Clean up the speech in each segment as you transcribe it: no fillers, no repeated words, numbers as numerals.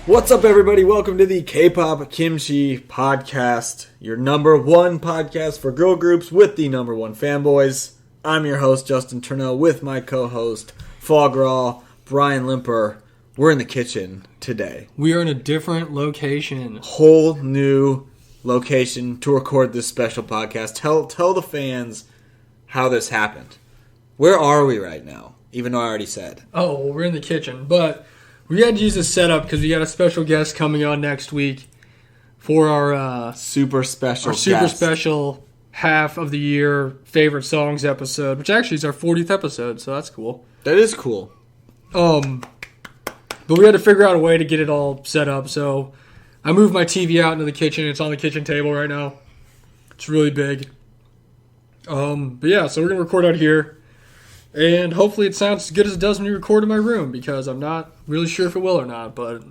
What's up, everybody? Welcome to the K-Pop Kimchi podcast, your number one podcast for girl groups with the number one fanboys. I'm your host, Justin Turneau, with my co-host, Fograw, Brian Limper. We're in the kitchen today. We are in a different location. Whole new location to record this special podcast. Tell the fans how this happened. Where are we right now? Even though I already said. Oh, well, we're in the kitchen, but we had to use this setup because we got a special guest coming on next week for our super special half of the year favorite songs episode, which actually is our 40th episode, so that's cool. That is cool. But we had to figure out a way to get it all set up, so I moved my TV out into the kitchen. It's on the kitchen table right now. It's really big. But yeah, so we're going to record out here. And hopefully it sounds as good as it does when you record in my room, because I'm not really sure if it will or not, but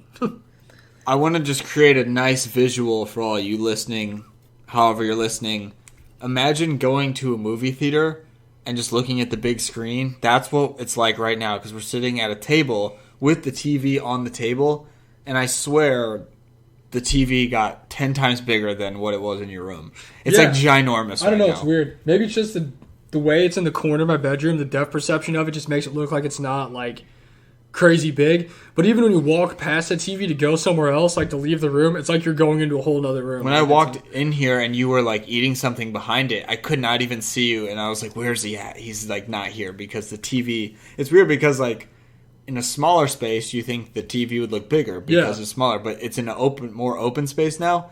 I want to just create a nice visual for all you listening, however you're listening. Imagine going to a movie theater and just looking at the big screen. That's what it's like right now, because we're sitting at a table with the TV on the table, and I swear the TV got 10 times bigger than what it was in your room. It's like ginormous. I don't know, it's weird. Maybe it's just the way it's in the corner of my bedroom, the depth perception of it just makes it look like it's not, like, crazy big. But even when you walk past the TV to go somewhere else, like to leave the room, it's like you're going into a whole other room. When I walked in here and you were, like, eating something behind it, I could not even see you. And I was like, where's he at? He's, like, not here, because the TV... It's weird because, like, in a smaller space, you think the TV would look bigger because it's smaller. But it's in an more open space now.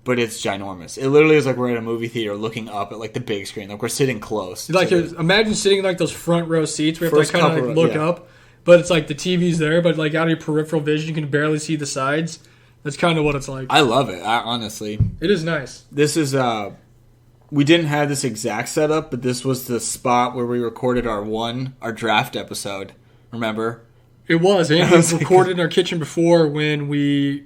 But it's ginormous. It literally is like we're at a movie theater looking up at like the big screen. Like we're sitting close. Like imagine sitting in like those front row seats where you have to kind of like look up. But it's like the TV's there, but like out of your peripheral vision, you can barely see the sides. That's kind of what it's like. I love it, honestly. It is nice. This is, we didn't have this exact setup, but this was the spot where we recorded our draft episode. Remember? It was. And we recorded in our kitchen before when we...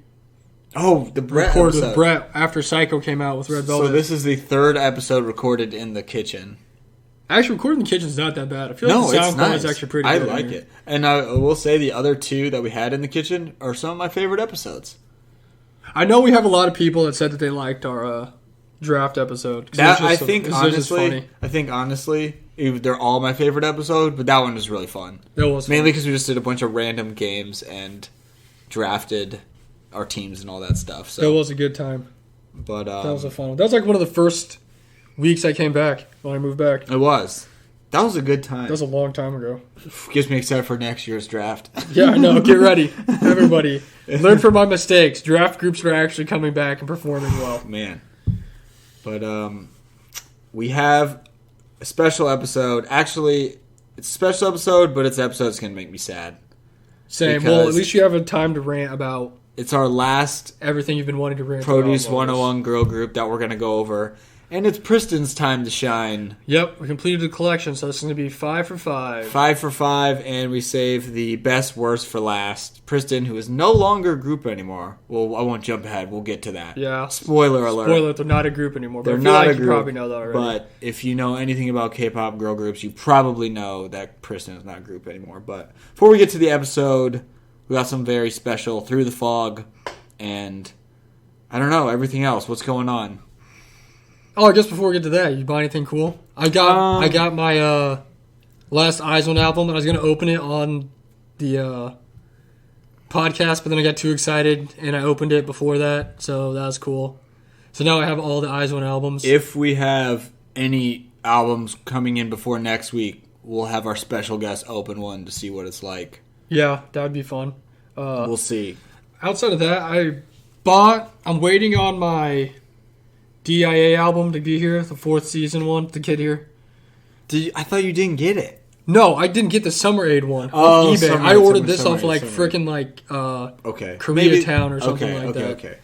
Oh, the Brett recorded episode. With Brett after Psycho came out with Red Velvet. So this is the third episode recorded in the kitchen. Actually, recording in the kitchen is not that bad. I feel like the sound quality is actually pretty good. I like it. And I will say the other two that we had in the kitchen are some of my favorite episodes. I know we have a lot of people that said that they liked our draft episode. I think honestly, they're all my favorite episode, but that one was really fun. It was mainly because we just did a bunch of random games and drafted our teams and all that stuff. So that was a good time. But that was a fun one. That was like one of the first weeks I came back when I moved back. It was. That was a good time. That was a long time ago. Gives me excited for next year's draft. Yeah, I know. Get ready, everybody. Learn from my mistakes. Draft groups are actually coming back and performing well. Man. But we have a special episode. Actually, it's a special episode, but it's an episode that's going to make me sad. Same. Well, at least you have a time to rant about. It's our last everything you've been wanting to rant Produce about. 101 girl group that we're going to go over. And it's Pristin's time to shine. Yep, we completed the collection, so it's going to be 5 for 5. 5 for 5, and we saved the best worst for last. Pristin, who is no longer a group anymore. Well, I won't jump ahead. We'll get to that. Yeah. Spoiler alert. They're not a group anymore. They're not a group. You probably know that already. But if you know anything about K-pop girl groups, you probably know that Pristin is not a group anymore. But before we get to the episode, we got some very special Through the Fog, and I don't know, everything else. What's going on? Oh, I guess before we get to that, you buy anything cool? I got my last Eyes One album, and I was going to open it on the podcast, but then I got too excited, and I opened it before that, so that was cool. So now I have all the Eyes One albums. If we have any albums coming in before next week, we'll have our special guest open one to see what it's like. Yeah, that would be fun. We'll see. Outside of that, I'm waiting on my DIA album to be here, the 4th season one, to get here. I thought you didn't get it. No, I didn't get the Summer Aid one off eBay. I ordered this off freaking Koreatown or something like that. Okay.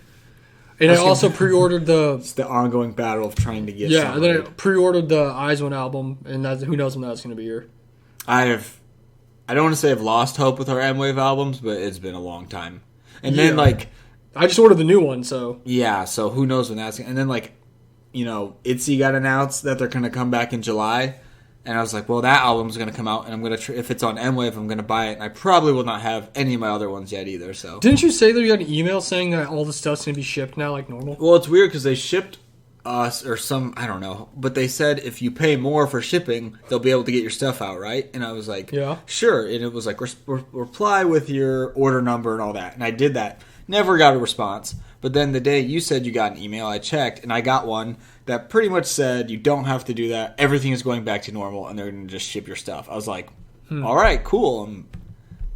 And I also pre-ordered It's the ongoing battle of trying to get. Yeah, and then I pre-ordered the Eyes One album, and who knows when that's going to be here. I don't want to say I've lost hope with our M-Wave albums, but it's been a long time. And then I just ordered the new one, so... Yeah, so who knows when that's... And then, ITZY got announced that they're going to come back in July. And I was like, well, that album's going to come out, and I'm going to if it's on M-Wave, I'm going to buy it. And I probably will not have any of my other ones yet either. So didn't you say that you got an email saying that all the stuff's going to be shipped now like normal? Well, it's weird because they shipped us or some, I don't know, but they said if you pay more for shipping, they'll be able to get your stuff out, right? And I was like, yeah, sure. And it was like, reply with your order number and all that. And I did that. Never got a response. But then the day you said you got an email, I checked, and I got one that pretty much said you don't have to do that. Everything is going back to normal, and they're going to just ship your stuff. I was like, all right, cool.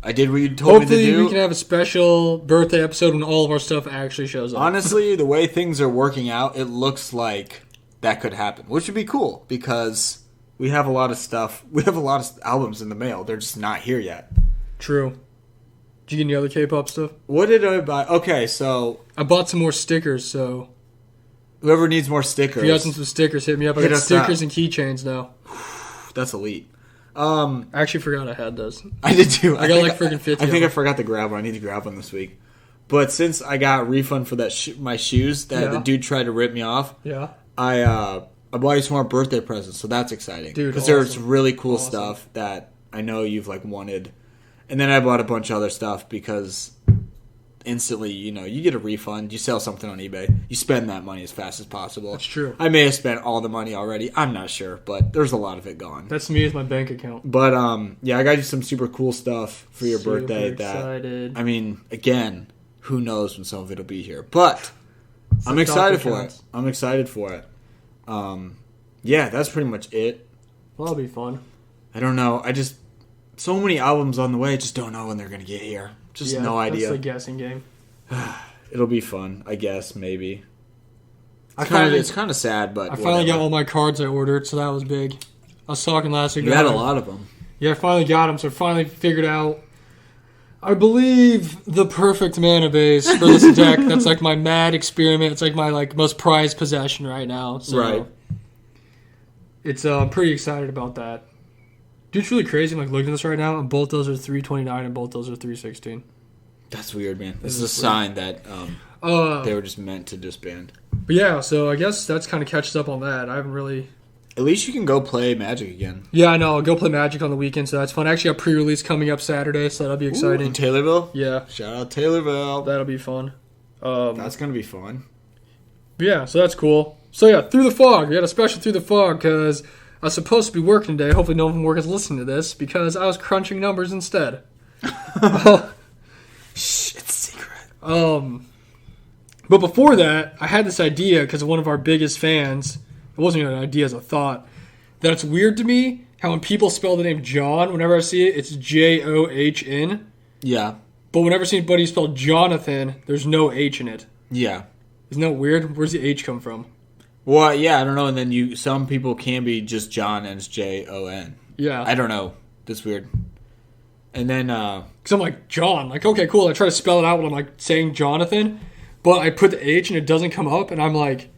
I did what you told me to do. Hopefully we can have a special birthday episode when all of our stuff actually shows up. Honestly, the way things are working out, it looks like that could happen, which would be cool because we have a lot of stuff. We have a lot of albums in the mail. They're just not here yet. True. Did you get any other K-pop stuff? What did I buy? Okay, so I bought some more stickers, so whoever needs more stickers. If you got some stickers, hit me up. I got stickers and keychains now. That's elite. I actually forgot I had those. I did too. I got like freaking 50. I think I forgot to grab one. I need to grab one this week. But since I got a refund for that my shoes that the dude tried to rip me off, I bought you some more birthday presents, so that's exciting. Dude, because there's really cool stuff that I know you've like wanted. And then I bought a bunch of other stuff because instantly, you get a refund. You sell something on eBay. You spend that money as fast as possible. That's true. I may have spent all the money already. I'm not sure, but there's a lot of it gone. That's me with my bank account. But, yeah, I got you some super cool stuff for your Super birthday. Excited. I mean, again, who knows when some of it will be here. But I'm excited for it. I'm excited for it. Yeah, that's pretty much it. Well, that'll be fun. I don't know. So many albums on the way, just don't know when they're going to get here. Just no idea. That's the guessing game. It'll be fun, I guess, maybe. It's kind of sad, but I finally got all my cards I ordered, so that was big. I was talking last week. You had a lot of them. Yeah, I finally got them, so I finally figured out, I believe, the perfect mana base for this deck. That's like my mad experiment. It's like my most prized possession right now. So right. It's I'm pretty excited about that. Dude, it's really crazy. I'm looking at this right now, and both those are 329 and both those are 316. That's weird, man. This is a sign that they were just meant to disband. But yeah, so I guess that's kind of catches up on that. I haven't really... At least you can go play Magic again. Yeah, I know. I'll go play Magic on the weekend, so that's fun. I actually got pre-release coming up Saturday, so that'll be exciting. In Taylorville? Yeah. Shout out Taylorville. That'll be fun. That's going to be fun. But yeah, so that's cool. So yeah, Through the Fog. We had a special Through the Fog because I was supposed to be working today. Hopefully no one from work is listening to this because I was crunching numbers instead. Shh, it's secret. But before that, I had this idea because of one of our biggest fans. It wasn't even an idea, as a thought. That it's weird to me how when people spell the name John, whenever I see it, it's John. Yeah. But whenever I see anybody spell Jonathan, there's no H in it. Yeah. Isn't that weird? Where's the H come from? Well, yeah, I don't know. And then some people can be just John and it's Jon. Yeah. I don't know. That's weird. And then... Because I'm like, John. Okay, cool. I try to spell it out when I'm saying Jonathan. But I put the H and it doesn't come up. And I'm like,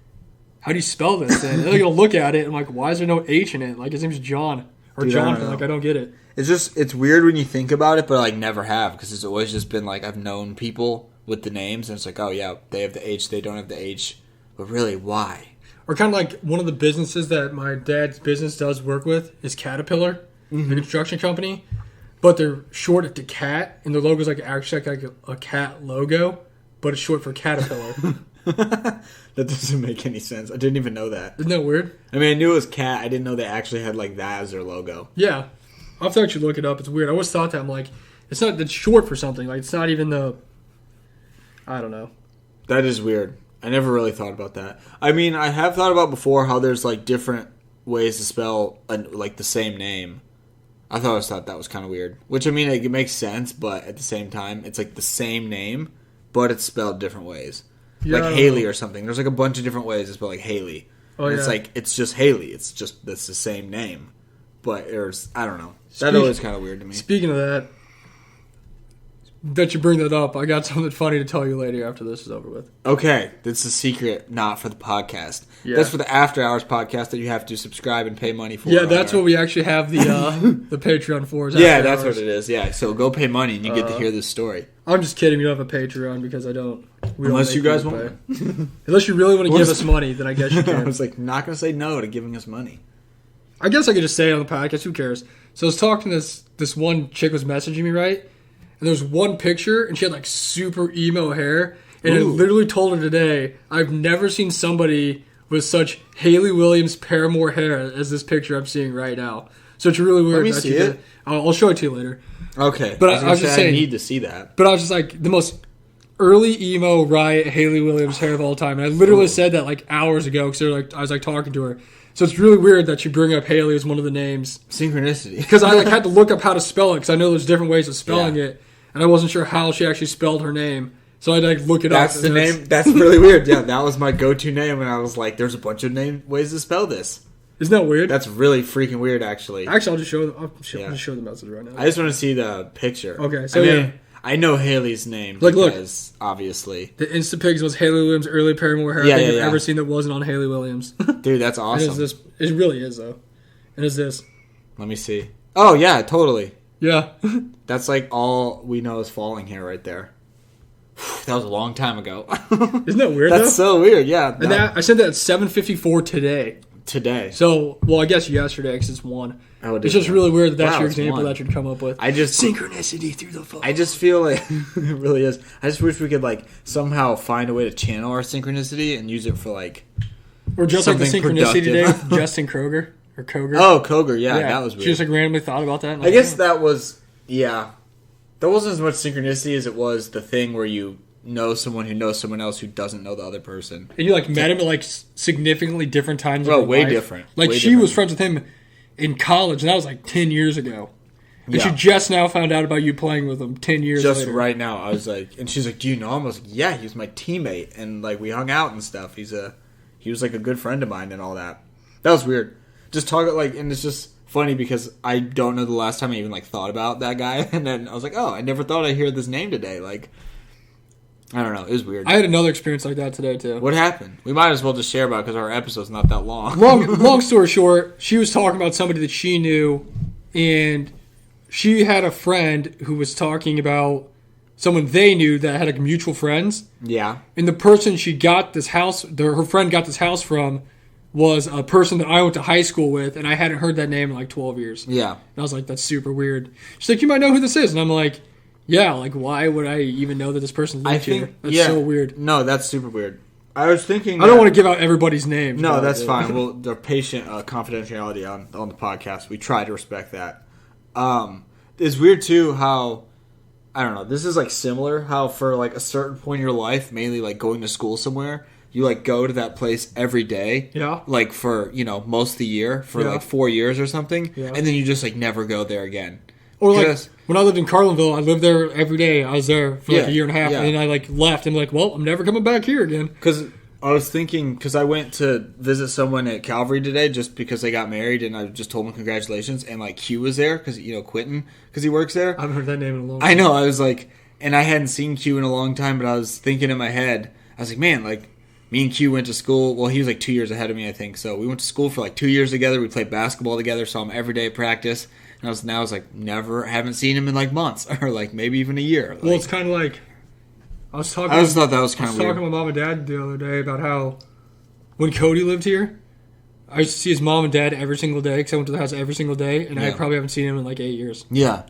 how do you spell this then? And they're going to look at it and I'm like, why is there no H in it? His name's John. Or Jonathan. I don't get it. It's weird when you think about it, but I never have. Because it's always just been I've known people with the names. And it's oh yeah, they have the H, they don't have the H. But really, why? Or kind of one of the businesses that my dad's business does work with is Caterpillar, the construction company. But they're short to Cat, and their logo's actually like a cat logo, but it's short for Caterpillar. That doesn't make any sense. I didn't even know that. Isn't that weird? I mean, I knew it was Cat. I didn't know they actually had that as their logo. Yeah. I'll have to actually look it up. It's weird. I always thought that. I'm it's not that's short for something. It's not even the... I don't know. That is weird. I never really thought about that. I mean, I have thought about before how there's different ways to spell the same name. I always thought that was kind of weird. Which, I mean, it makes sense, but at the same time, it's the same name, but it's spelled different ways. Yeah, Haley or something. There's a bunch of different ways to spell Haley. Oh, yeah. It's it's just Haley. It's the same name. But I don't know. That always kind of weird to me. Speaking of that, that you bring that up, I got something funny to tell you later after this is over with. Okay, that's a secret, not for the podcast. Yeah. That's for the After Hours podcast that you have to subscribe and pay money for. Yeah, that's what we actually have the the Patreon for. Yeah, that's what it is. Yeah, so go pay money and you get to hear this story. I'm just kidding. We don't have a Patreon because I don't. Unless you guys want. Unless you really want to give us money, then I guess you can. I was not going to say no to giving us money. I guess I could just say it on the podcast. Who cares? So I was talking to this one chick was messaging me, right? And there's one picture, and she had like super emo hair. And I literally told her today, I've never seen somebody with such Haley Williams Paramore hair as this picture I'm seeing right now. So it's really weird. Let me see it. I'll show it to you later. Okay. But I was just saying, I need to see that. But I was just like, the most early emo riot Haley Williams hair of all time. And I literally said that like hours ago because I was like talking to her. So it's really weird that you bring up Haley as one of the names. Synchronicity. Because I like had to look up how to spell it because I know there's different ways of spelling it. And I wasn't sure how she actually spelled her name. So I had to like look it up. That's the name. That's really weird. Yeah, that was my go-to name. And I was like, there's a bunch of ways to spell this. Isn't that weird? That's really freaking weird, actually. Actually, I'll just show them. I'll just show the message right now. I just want to see the picture. Okay, so I know Haley's name like, because, obviously. The Instapigs was Haley Williams' early Paramore hair. I think I've ever seen that wasn't on Haley Williams. Dude, that's awesome. It really is, though. And it's this. Let me see. Oh, yeah, totally. Yeah. That's like all we know is falling hair right there. That was a long time ago. Isn't that weird, That's so weird, yeah. And I said that at 7:54 today. Today. So, well, I guess yesterday because it's 1. It's just really weird that that's your example that you'd come up with. Synchronicity through the phone. I just feel like it really is. I just wish we could like somehow find a way to channel our synchronicity and use it for like or just like the synchronicity today with Justin Kroger or Koger. Oh, Koger, yeah, that was weird. She just like randomly thought about that. I guess that was that wasn't as much synchronicity as it was the thing where you know someone who knows someone else who doesn't know the other person. And you like met him at like significantly different times. Oh, way different. Like she was friends with him in college, and that was like 10 years ago. And she just now found out about you playing with him 10 years later. Just right now. I was like, and she's like, do you know him? I was like, yeah, he was my teammate, and like we hung out and stuff. He was like a good friend of mine and all that. That was weird. Just talk like, and it's just funny because I don't know the last time I even like thought about that guy, and then I was like, oh, I never thought I'd hear this name today. Like, I don't know. It was weird. I had another experience like that today, too. What happened? We might as well just share about it because our episode's not that long. Long story short, she was talking about somebody that she knew, and she had a friend who was talking about someone they knew that had like mutual friends. Yeah. And the person she got this house, her friend got this house from, was a person that I went to high school with, and I hadn't heard that name in like 12 years. Yeah. And I was like, that's super weird. She's like, you might know who this is. And I'm like, yeah, like, why would I even know that this person lived here? That's so weird. No, that's super weird. I was thinking... I don't want to give out everybody's name. No, that's fine. Well, the patient confidentiality on the podcast, we try to respect that. It's weird, too, how... I don't know. This is, like, similar. How for, like, a certain point in your life, mainly, like, going to school somewhere, you, like, go to that place every day. Yeah. Like, for, most of the year. For, like, 4 years or something. Yeah. And then you just, like, never go there again. Or like when I lived in Carlinville, I lived there every day. I was there for like a year and a half, and then I like left. And like, well, I'm never coming back here again. Because I was thinking, because I went to visit someone at Calvary today, just because they got married, and I just told them congratulations. And like Q was there because Quentin, because he works there. I haven't heard that name in a long time. I know. I was like, and I hadn't seen Q in a long time, but I was thinking in my head, I was like, man, like me and Q went to school. Well, he was like 2 years ahead of me, I think. So we went to school for like 2 years together. We played basketball together. Saw him every day at practice. And I was like, haven't seen him in like months or like maybe even a year. Like, well, it's kind of like I just thought that was kind of weird. I was talking to my mom and dad the other day about how when Cody lived here, I used to see his mom and dad every single day because I went to the house every single day, and I probably haven't seen him in like 8 years. Yeah.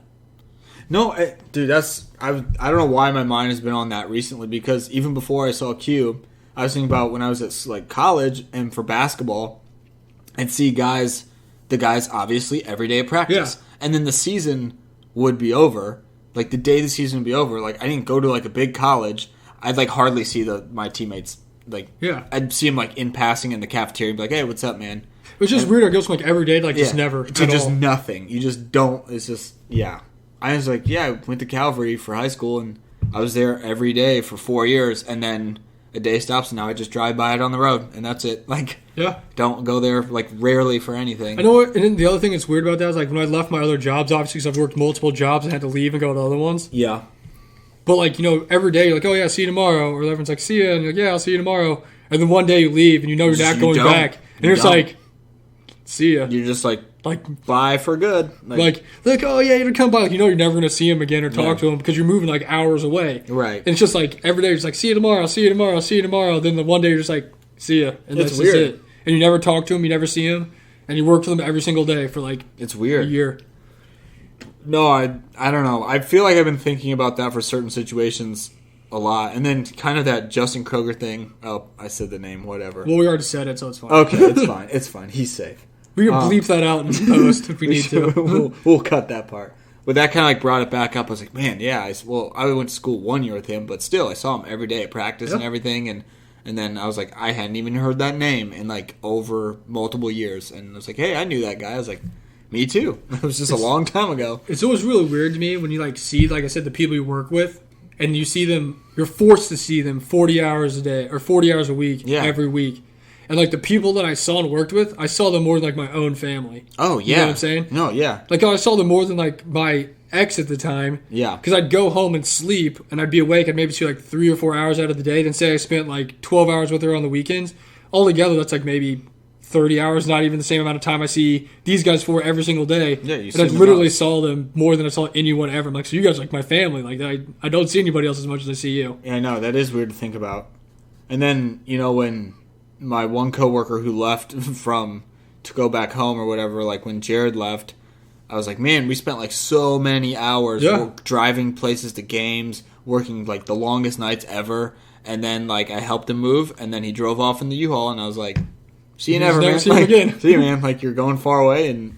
No, dude, I don't know why my mind has been on that recently because even before I saw Q, I was thinking about when I was at like college and for basketball, I'd see the guys obviously every day at practice. Yeah. And then the season would be over. Like the day the season would be over, like I didn't go to like a big college. I'd like hardly see my teammates. Like I'd see them like in passing in the cafeteria and be like, hey, what's up, man? It was just weird. It goes from like every day to like just never. To just nothing. You just don't. It's just, I was like, I went to Calvary for high school and I was there every day for 4 years. And then a day stops and now I just drive by it on the road and that's it. Like, don't go there like rarely for anything. I know what, and then the other thing that's weird about that is like when I left my other jobs, obviously because I've worked multiple jobs and had to leave and go to other ones. Yeah. But like, every day you're like, oh yeah, see you tomorrow. Or everyone's like, see ya. And you're like, yeah, I'll see you tomorrow. And then one day you leave and you're not going back. And you're just like, see ya. You're just like bye for good. Like, oh yeah, you're gonna come by. Like, you're never gonna see him again or talk to him because you're moving like hours away. Right. And it's just like every day you're just like, see you tomorrow, see you tomorrow, see you tomorrow. Then the one day you're just like, see ya. And that's just it. And you never talk to him, you never see him. and you worked with them every single day for like It's a weird. year. No, I don't know. I feel like I've been thinking about that for certain situations a lot. And then kind of that Justin Kroger thing. Oh, I said the name, whatever. Well, we already said it, so it's fine. Okay, it's fine. It's fine. He's safe. We can bleep that out in post if we need to. We'll cut that part. But that kind of like brought it back up. I was like, man, yeah. I went to school 1 year with him, but still, I saw him every day at practice and everything. And then I was like, I hadn't even heard that name in like over multiple years. And I was like, hey, I knew that guy. I was like, me too. It was just a long time ago. It's always really weird to me when you like see, like I said, the people you work with, and you see them. You're forced to see them 40 hours a day or 40 hours a week every week. And like the people that I saw and worked with, I saw them more than like my own family. Oh yeah, you know what I'm saying? No, yeah. Like I saw them more than like my ex at the time. Yeah. Because I'd go home and sleep, and I'd be awake. I'd maybe see like 3 or 4 hours out of the day. Then say I spent like 12 hours with her on the weekends. Altogether, that's like maybe 30 hours. Not even the same amount of time I see these guys for every single day. Yeah, you and I literally saw them more than I saw anyone ever. I'm like, so you guys are like my family. Like I don't see anybody else as much as I see you. Yeah, I know. That is weird to think about. And then, when my one coworker who left to go back home or whatever, like when Jared left, I was like, man, we spent like so many hours driving places to games, working like the longest nights ever. And then like I helped him move, and then he drove off in the U-Haul, and I was like, see you never, man. See you again. See you, man. Like you're going far away, and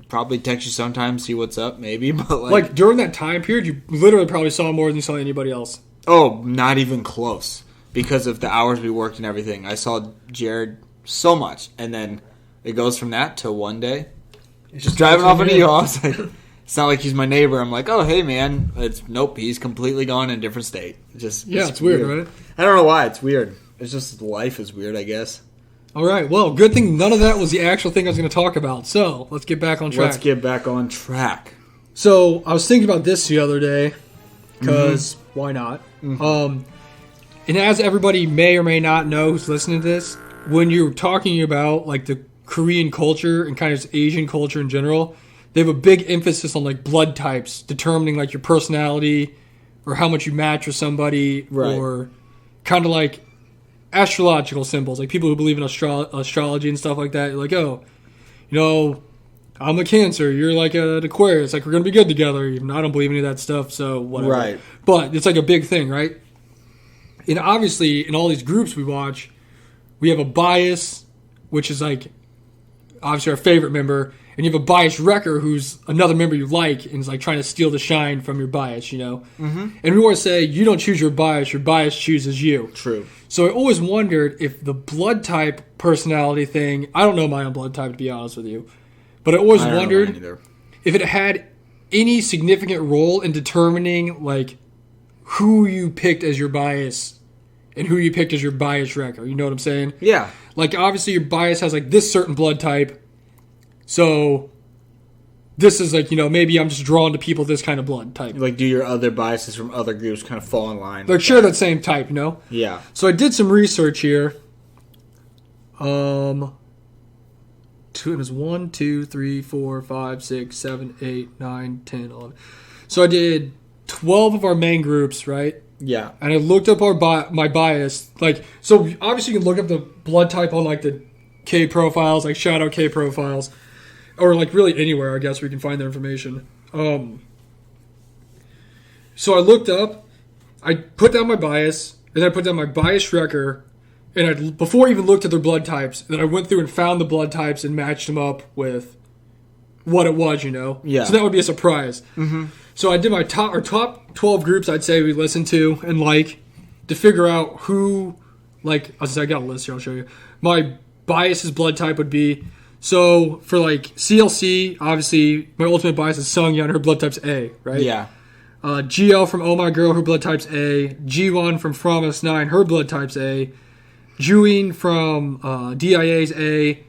probably text you sometimes, see what's up, maybe. But like during that time period, you literally probably saw more than you saw anybody else. Oh, not even close. Because of the hours we worked and everything. I saw Jared so much. And then it goes from that to one day. Just driving off into U-Haul. It's not like he's my neighbor. I'm like, oh, hey, man. Nope, he's completely gone in a different state. It's weird, right? I don't know why. It's weird. It's just life is weird, I guess. All right. Well, good thing none of that was the actual thing I was going to talk about. So let's get back on track. So I was thinking about this the other day. Because why not? Mm-hmm. And as everybody may or may not know who's listening to this, when you're talking about like the Korean culture and kind of Asian culture in general, they have a big emphasis on like blood types, determining like your personality or how much you match with somebody, or kind of like astrological symbols, like people who believe in astrology and stuff like that. You're like, oh, I'm a Cancer, you're like an Aquarius, like we're gonna be good together. Even though I don't believe any of that stuff, so whatever. Right. But it's like a big thing, right? And obviously, in all these groups we watch, we have a bias, which is like obviously our favorite member, and you have a biased wrecker who's another member you like and is like trying to steal the shine from your bias, Mm-hmm. And we want to say you don't choose your bias chooses you. True. So I always wondered if the blood type personality thing, I don't know my own blood type to be honest with you, but I always wondered if it had any significant role in determining like who you picked as your bias and who you picked as your bias wrecker. You know what I'm saying? Yeah. Like, obviously, your bias has, like, this certain blood type. So, this is, like, maybe I'm just drawn to people this kind of blood type. Like, do your other biases from other groups kind of fall in line? Like, share that same type, Yeah. So, I did some research here. It was 1, 2, 3, 4, 5, 6, 7, 8, 9, 10, 11. So, I did 12 of our main groups, right? Yeah. And I looked up my bias. Like, so obviously you can look up the blood type on like the K profiles, like shout out K profiles, or like really anywhere, I guess, where you can find their information. So I looked up, I put down my bias, and then I put down my bias wrecker, and I before I even looked at their blood types, then I went through and found the blood types and matched them up with what it was, Yeah. So that would be a surprise. Mm-hmm. So I did my top 12 groups I'd say we listen to and like to figure out who, like, I got a list here, I'll show you. My bias's blood type would be, so for like CLC, obviously my ultimate bias is Sungyeon, her blood type's A, right? Yeah. GL from Oh My Girl, her blood type's A. G1 from From S9, her blood type's A. Juin from DIA's A.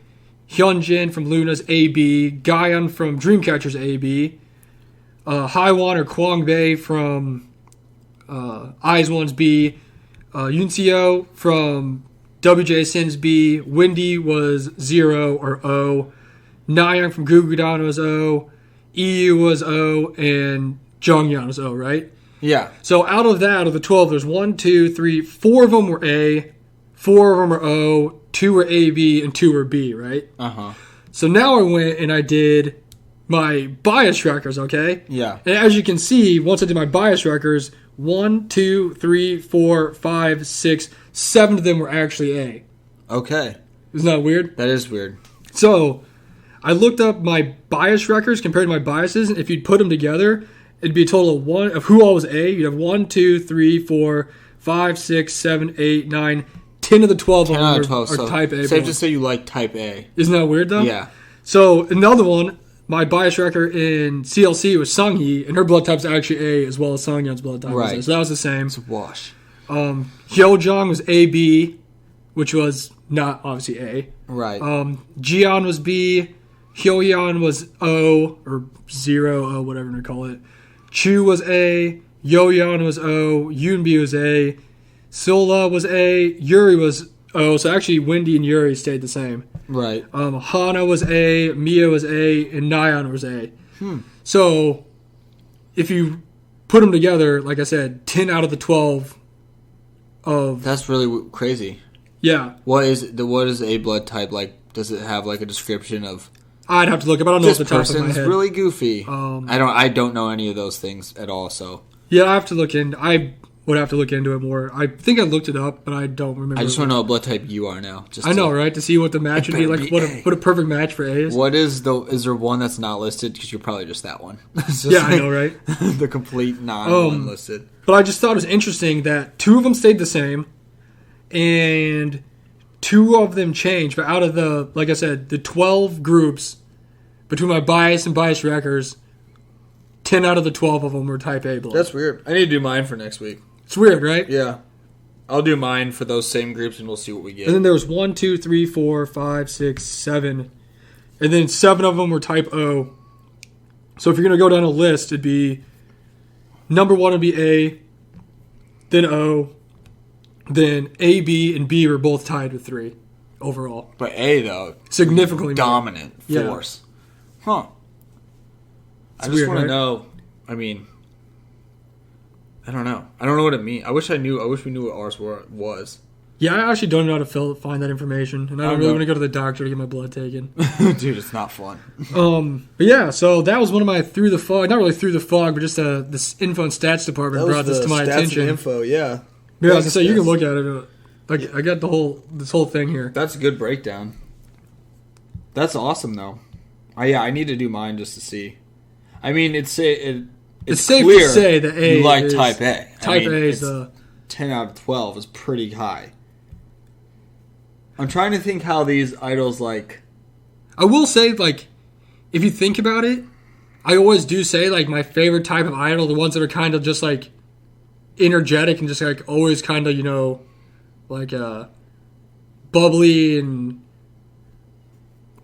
Hyunjin from Luna's AB. Gyeon from Dreamcatcher's AB. Haiwan or Kwangbae from Eyes One's B. Yunseo from WJ Sin's B. Windy was 0 or O. Nayoung from Gugudan was O. EU was O. And Jonghyun was O, right? Yeah. So out of the 12, there's 1, 2, 3, 4 of them were A. 4 of them are O. 2 were AB and 2 were B, right? Uh-huh. So now I went and I did my bias trackers, okay? Yeah. And as you can see, once I did my bias trackers, 1, 2, 3, 4, 5, 6, 7 of them were actually A. Okay. Isn't that weird? That is weird. So I looked up my bias records compared to my biases, and if you'd put them together, it'd be a total of 1 of who all was A. You'd have 1, 2, 3, 4, 5, 6, 7, 8, 9, 10 of the 12 of 10 them out are, of 12. are So type A. safe to say you like type A. Isn't that weird, though? Yeah. So another one, my bias tracker in CLC was Sunghee, and her blood type's actually A as well as Sungyeon's blood type. Right. Was A. So that was the same. It's a wash. Hyojong was AB, which was not obviously A. Right. Jian was B. Hyoyeon was O, or 0, O, whatever you call it. Chu was A. Yoyeon was O. Yoonbi was A. Sola was A. Yuri was O. So actually, Wendy and Yuri stayed the same. Right. Hana was A. Mia was A. And Nyan was A. So if you put them together, like I said, 10 out of the 12 of... That's really crazy. Yeah. What is a blood type like? Does it have like a description of I'd have to look up. I don't know this off the top of my person's head. really goofy? I don't know any of those things at all. So Yeah, I have to look in. I would have to look into it more. I think I looked it up, but I don't remember. I just want to know what blood type you are now. I know, right? To see what the match would be like. better be What a perfect match for A is. What is there one that's not listed? Because you're probably just that one. It's just Yeah, I know, right? the complete non-one listed. But I just thought it was interesting that 2 of them stayed the same, and 2 of them changed. But out of the, like I said, the 12 groups between my bias and bias wreckers, 10 out of the 12 of them were type A blood. That's weird. I need to do mine for next week. It's weird, right? Yeah. I'll do mine for those same groups and we'll see what we get. And then there was 1, 2, 3, 4, 5, 6, 7. And then 7 of them were type O. So if you're going to go down a list, it'd be number 1 would be A, then O, then A, B, and B were both tied with 3 overall. But A, though, Significantly more. dominant Yeah. force. Huh. I just weird, want to right? know. I mean, I don't know. I don't know what it means. I wish we knew what ours was. Yeah, I actually don't know how to find that information. And I don't really want to go to the doctor to get my blood taken. Dude, it's not fun. But yeah, so that was one of my through the fog. Not really through the fog, but just this info and stats department brought this to my attention. Info, yeah. Yeah, I was gonna say you can look at it. Like I got this whole thing here. That's a good breakdown. That's awesome, though. I need to do mine just to see. I mean, it's safe to say that A you like is, type A. Type A is 10 out of 12 is pretty high. I'm trying to think how these idols like. I will say, like, if you think about it, I always do say like my favorite type of idol, the ones that are kind of just like energetic and just like always kind of like bubbly and.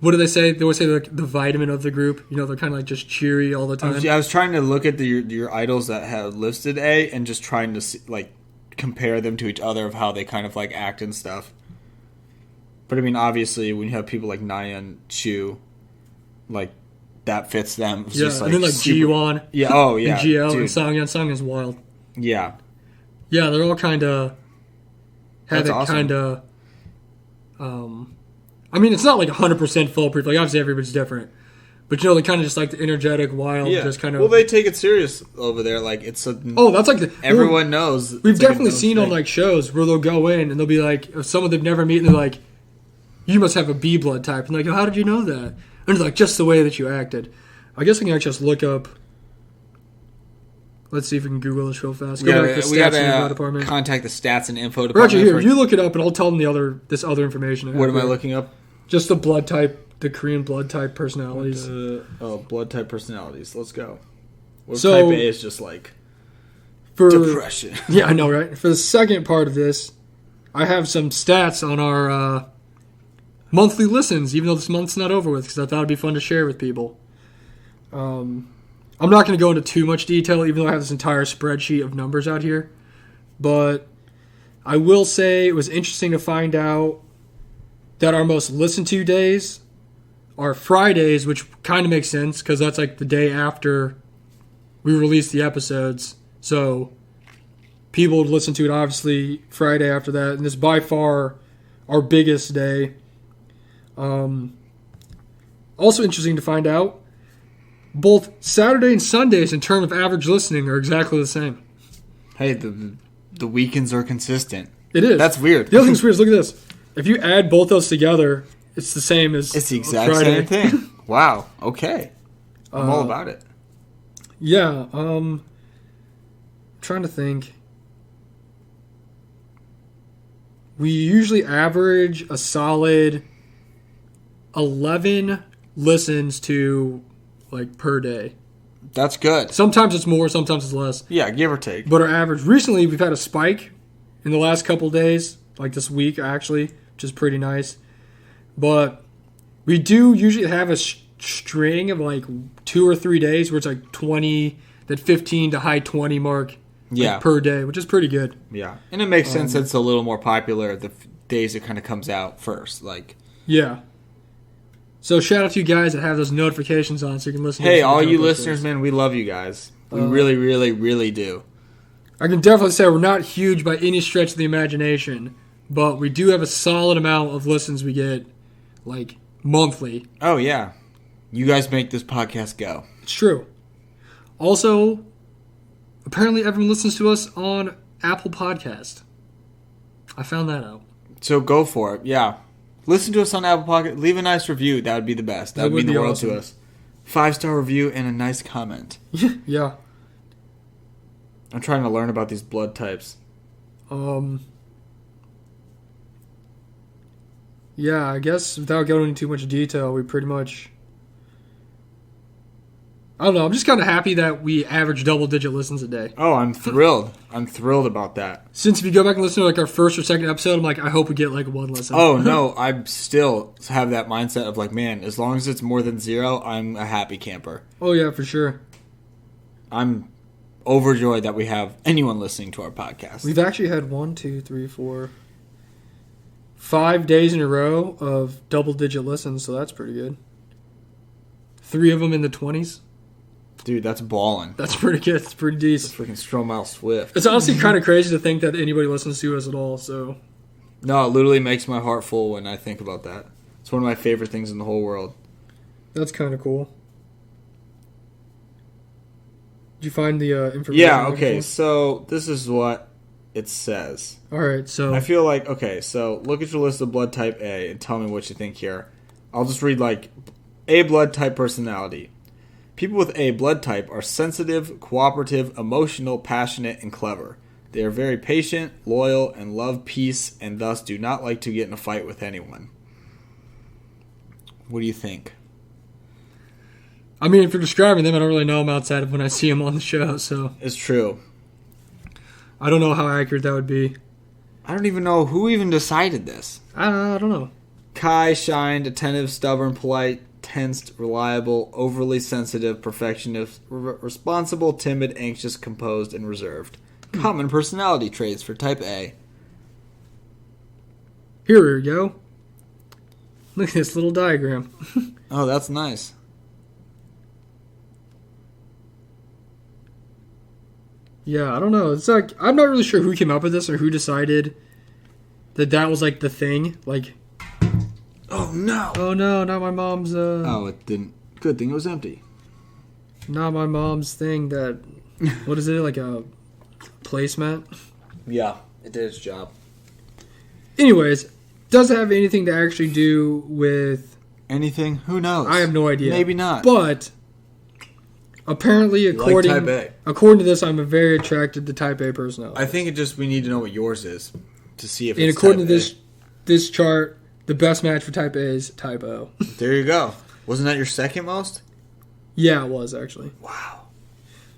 What do they say? They always say the vitamin of the group. They're kind of like just cheery all the time. I was trying to look at your idols that have listed A and just trying to see, like compare them to each other of how they kind of like act and stuff. But I mean, obviously, when you have people like Nyan, Chu, like that fits them. It's just, and then like Jiwon. Yeah. Oh yeah. And GL dude. and Songyeon. Songyeon's wild. Yeah. Yeah, they're all kind of have That's it awesome. kind of. I mean, it's not like 100% foolproof. Like obviously everybody's different, but they kind of just like the energetic, wild, just kind of. Well, they take it serious over there. Like it's a. Oh, that's like everyone knows. We've it's like definitely seen on like shows where they'll go in and they'll be like, if someone they've never met, and they're like, "You must have a B blood type," and they're like, "Oh, how did you know that?" And they're like, "Just the way that you acted." I guess I can actually just look up. Let's see if we can Google this real fast. Go back to the we stats got and info to department. contact the stats and info Or department. actually, here, you look it up and I'll tell them this other information. What am I looking up? Just the blood type, the Korean blood type personalities. Blood type personalities. Let's go. What So- type A is just like For depression. Yeah, I know, right? For the second part of this, I have some stats on our monthly listens, even though this month's not over with, because I thought it'd be fun to share with people. I'm not going to go into too much detail, even though I have this entire spreadsheet of numbers out here. But I will say it was interesting to find out that our most listened to days are Fridays, which kind of makes sense because that's like the day after we release the episodes. So people would listen to it obviously Friday after that. And this by far our biggest day. Also interesting to find out, both Saturday and Sundays in terms of average listening are exactly the same. Hey, the weekends are consistent. It is. That's weird. The other thing's weird is, look at this. If you add both those together, it's the same as It's the exact Friday. same thing. Wow. Okay. I'm all about it. Yeah. Trying to think. We usually average a solid 11 listens to per day. That's good. Sometimes it's more, sometimes it's less. Yeah, give or take. But our average, recently we've had a spike in the last couple days, like this week actually, which is pretty nice. But we do usually have a string of 2 or 3 days where it's 20, that 15 to high 20 mark per day, which is pretty good. Yeah. And it makes sense that it's a little more popular the days it kind of comes out first. Yeah. So shout out to you guys that have those notifications on so you can listen to Hey, all you listeners, man, we love you guys. We really, really, really do. I can definitely say we're not huge by any stretch of the imagination, but we do have a solid amount of listens we get, monthly. Oh, yeah. You guys make this podcast go. It's true. Also, apparently everyone listens to us on Apple Podcast. I found that out. So go for it. Yeah. Listen to us on Apple Podcast. Leave a nice review. That would be the best. That would mean the world to us. 5-star review and a nice comment. Yeah. I'm trying to learn about these blood types. Yeah, I guess without going into too much detail, we pretty much... I don't know. I'm just kind of happy that we average double-digit listens a day. Oh, I'm thrilled. I'm thrilled about that. Since if you go back and listen to our first or second episode, I'm I hope we get one listen. Oh, no. I still have that mindset of man, as long as it's more than 0, I'm a happy camper. Oh, yeah, for sure. I'm overjoyed that we have anyone listening to our podcast. We've actually had 5 days in a row of double-digit listens, so that's pretty good. 3 of them in the 20s. Dude, that's ballin'. That's pretty good. It's pretty decent. Freaking Stromile Swift. It's honestly kind of crazy to think that anybody listens to us at all, so... No, it literally makes my heart full when I think about that. It's one of my favorite things in the whole world. That's kind of cool. Did you find the information? Yeah, okay, so this is what it says. Alright, so... I feel so look at your list of blood type A and tell me what you think here. I'll just read, A blood type personality. People with A blood type are sensitive, cooperative, emotional, passionate, and clever. They are very patient, loyal, and love peace, and thus do not like to get in a fight with anyone. What do you think? I mean, if you're describing them, I don't really know them outside of when I see them on the show, so... It's true. I don't know how accurate that would be. I don't even know who even decided this. I don't know. Kai, shined, attentive, stubborn, polite, tensed, reliable, overly sensitive, perfectionist, responsible, timid, anxious, composed, and reserved. Common personality traits for type A. Here we go. Look at this little diagram. Oh, that's nice. Yeah, I don't know. It's I'm not really sure who came up with this or who decided that was the thing. Oh no! Oh no, not my mom's Oh, it didn't. Good thing it was empty. Not my mom's thing that what is it, a placemat? Yeah, it did its job. Anyways, does it have anything to actually do with anything? Who knows? I have no idea. Maybe not. But apparently, according to this, I'm a very attracted to type A personality. I think we need to know what yours is to see if and it's according type to this chart, the best match for type A is type O. There you go. Wasn't that your second most? Yeah, it was actually. Wow.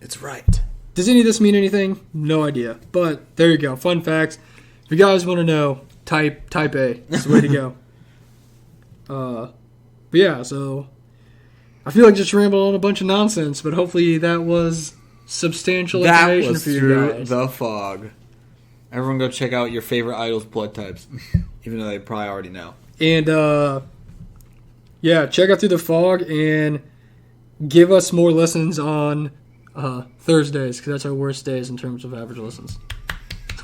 It's right. Does any of this mean anything? No idea. But there you go. Fun facts. If you guys want to know, type A. That's the way to go. But yeah, so I feel like just rambled on a bunch of nonsense, but hopefully that was substantial information for you guys. That was through the fog. Everyone go check out your favorite idol's blood types, even though they probably already know. And, yeah, check out Through the Fog and give us more listens on Thursdays, because that's our worst days in terms of average listens.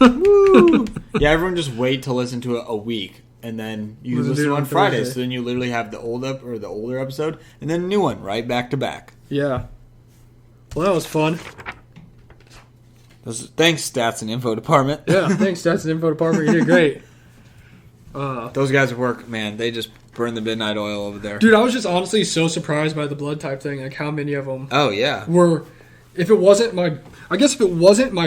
Woo! Yeah, everyone just wait to listen to it a week and then you Listen to listen it on on Friday. Thursday. So then you literally have the older episode, and then a new one right back to back. Yeah. Well, that was fun. Thanks, Stats and Info Department. Yeah, thanks, Stats and Info Department. You did great. Those guys work, man. They just burn the midnight oil over there. Dude, I was just honestly so surprised by the blood type thing, like how many of them Oh, yeah. were. If it wasn't my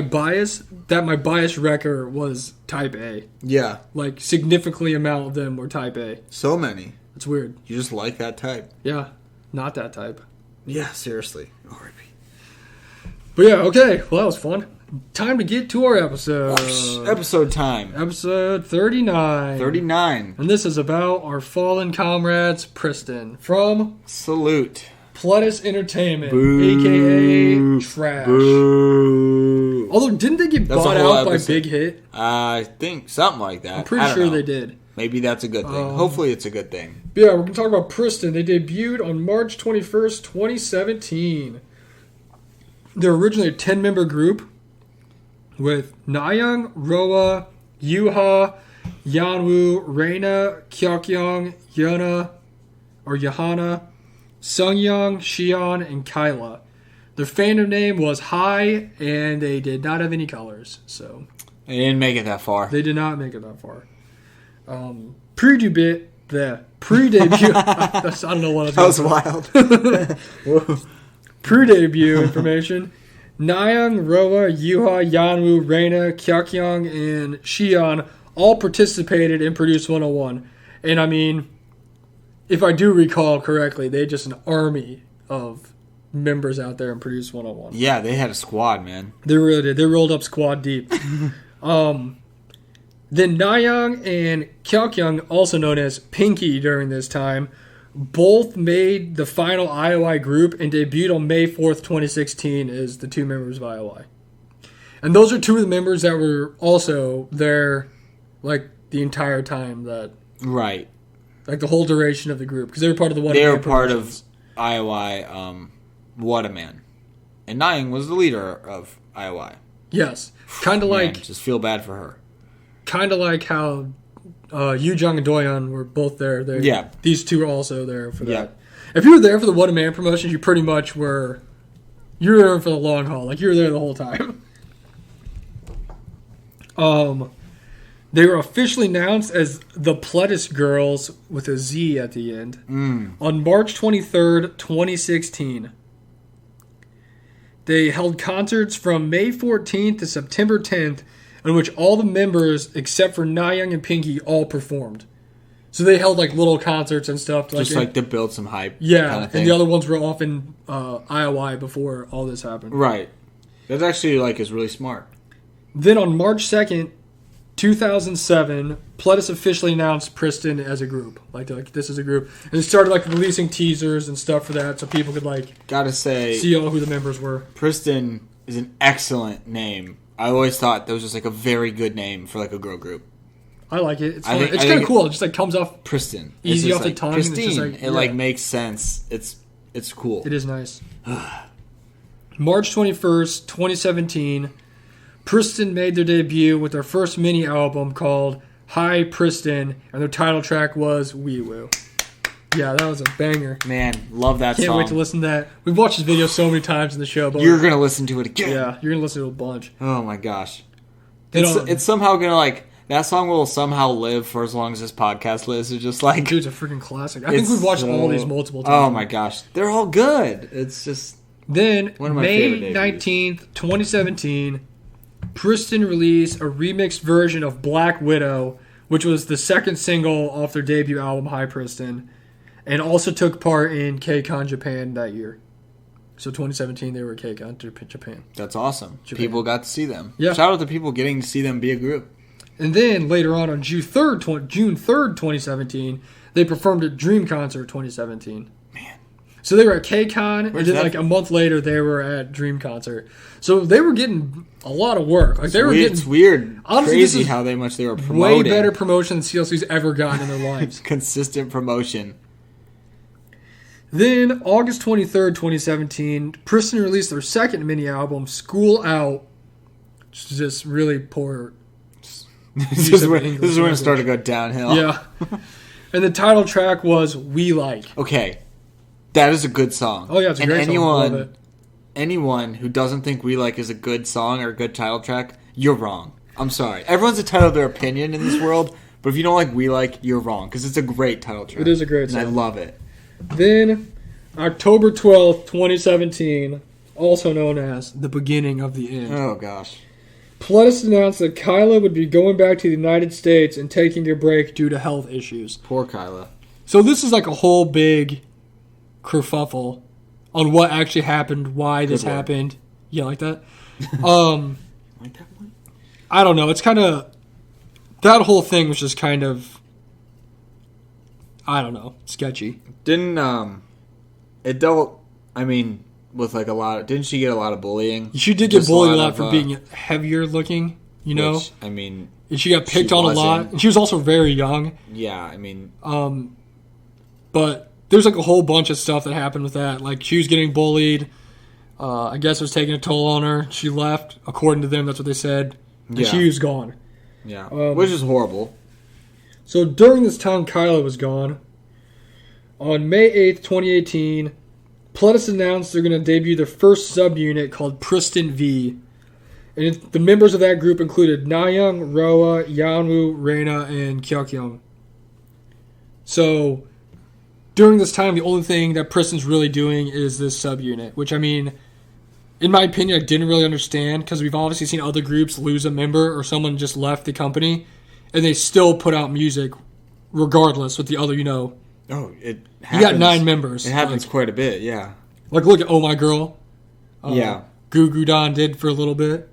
bias, that my bias record was type A. Yeah. Like, significantly amount of them were type A. So many. It's weird. You just like that type. Yeah, not that type. Yeah, seriously. R.I.P. But yeah, okay. Well, that was fun. Time to get to our episode. Episode time. Episode 39. 39. And this is about our fallen comrades, Pristin, from Salute. Pledis Entertainment, Boo. a.k.a. Trash. Boo. Although, didn't they get That's a bought whole out by episode. Big Hit? I think something like that. I'm pretty I don't sure know. they did. Maybe that's a good thing. Hopefully it's a good thing. But yeah, we're going to talk about Pristin. They debuted on March 21st, 2017. They're originally a 10-member group with Nayoung, Roa, Yuha, Yanwoo, Reina, Kyeokyeong, Yohana, Sungyeong, Xion, and Kyla. Their fandom name was Hi, and they did not have any colors. So They didn't make it that far. they did not make it that far. Pre-debut. I don't know what I was That was wild. Pre-debut information. Nayoung, Roa, Yuha, Yanwoo, Reina, Kyeokyeong, and Xion all participated in Produce 101. And I mean, if I do recall correctly, they had just an army of members out there in Produce 101. Yeah, they had a squad, man. They really did. They rolled up squad deep. Then Nayoung and Kyeokyeong, also known as Pinky during this time, both made the final IOI group and debuted on May 4th, 2016 as the two members of IOI. And those are two of the members that were also there like the entire time that... Right. Like the whole duration of the group. Because they were part of the What They a were Man part promotions. of IOI, What a Man. And Nayoung was the leader of IOI. Yes. Kind of Man, like... just feel bad for her. Kind of like how Yoo-jung and Doyeon were both there. Yeah. These two were also there for that. Yeah. If you were there for the What a Man promotions, you pretty much were... You were there for the long haul. Like, you were there the whole time. They were officially announced as the Pledis Girls with a Z at the end on March 23rd, 2016. They held concerts from May 14th to September 10th in which all the members, except for Nayoung and Pinky, all performed. So they held like little concerts and stuff. Just like to build some hype. yeah, kind of thing. and the other ones were off in IOI before all this happened. Right. That's actually is really smart. Then on March 2nd, 2007, Pledis officially announced Pristin as a group. Like this is a group. And they started like releasing teasers and stuff for that so people could like Gotta say, see all who the members were. Pristin is an excellent name. I always thought that was just like a very good name for like a girl group. I like it. It's I fun. think- It's I kind of think- cool. It just like comes off. Pristin. Easy It's off just the like tongue, and it's Pristine. just like- It like yeah. makes sense. It's cool. It is nice. March 21st, 2017, Pristin made their debut with their first mini album called Hi Pristin, and their title track was Wee Woo. Yeah, that was a banger. Man, love that Can't song. wait to listen to that. We've watched this video so many times in the show, but You're gonna listen to it again. yeah, you're gonna listen to it a bunch. Oh my gosh. It It's somehow gonna that song will somehow live for as long as this podcast lives. It's just like Dude, it's a freaking classic. I think it's we've watched all so- these multiple times. Oh my gosh, they're all good. It's just Then, One of my favorite May debuts. 19th, 2017, Pristin released a remixed version of Black Widow, which was the second single off their debut album, Hi Pristin, and also took part in K-Con Japan that year. So 2017, they were at K-Con Japan. that's awesome. Japan. People got to see them. Yeah. Shout out to people getting to see them be a group. And then later on June 3rd, 2017, they performed at Dream Concert 2017. Man. So they were at K-Con, and Where's then that? like a month later, they were at Dream Concert. So they were getting a lot of work. Like they were It's getting weird. Honestly, this Crazy is how much they were way promoting. better promotion than CLC's ever gotten in their lives. Consistent promotion. Then, August 23rd, 2017, Pristin released their second mini album, School Out, which is just really poor This is where it started to go downhill. Yeah. And the title track was We Like. Okay. That is a good song. Oh, yeah, it's a great song. Love it. Anyone who doesn't think We Like is a good song or a good title track, you're wrong. I'm sorry. Everyone's entitled to their opinion in this world, but if you don't like We Like, you're wrong, because it's a great title track. It is a great song. And I love it. Then, October 12th, 2017, also known as the beginning of the end. Oh, gosh. Pledis announced that Kyla would be going back to the United States and taking a break due to health issues. Poor Kyla. So this is like a whole big kerfuffle on what actually happened, why this happened. Yeah, like that? Like that one? I don't know. It's kind of... That whole thing was just kind of... I don't know. Sketchy. Didn't, it dealt... I mean... With like a lot of, didn't she get a lot of bullying? She did get bullied a lot for being heavier looking, you know? Which, I mean... And she got picked on a lot. And she was also very young. Yeah, I mean... But there's like a whole bunch of stuff that happened with that. Like she was getting bullied. I guess it was taking a toll on her. She left. According to them, that's what they said. And she was gone. Yeah, which is horrible. So during this time, Kyla was gone. On May 8th, 2018... Pledis announced they're going to debut their first subunit called Pristin V. And the members of that group included Nayoung, Roa, Yanwoo, Reina, and Kyeokyeong. So, during this time, the only thing that Pristin's really doing is this subunit. Which, I mean, in my opinion, I didn't really understand. Because we've obviously seen other groups lose a member or someone just left the company. And they still put out music regardless with the other, you know... Oh, it happens. You got 9 members. It happens quite a bit, yeah. Like, look at Oh My Girl. Yeah. Goo Goo Don did for a little bit.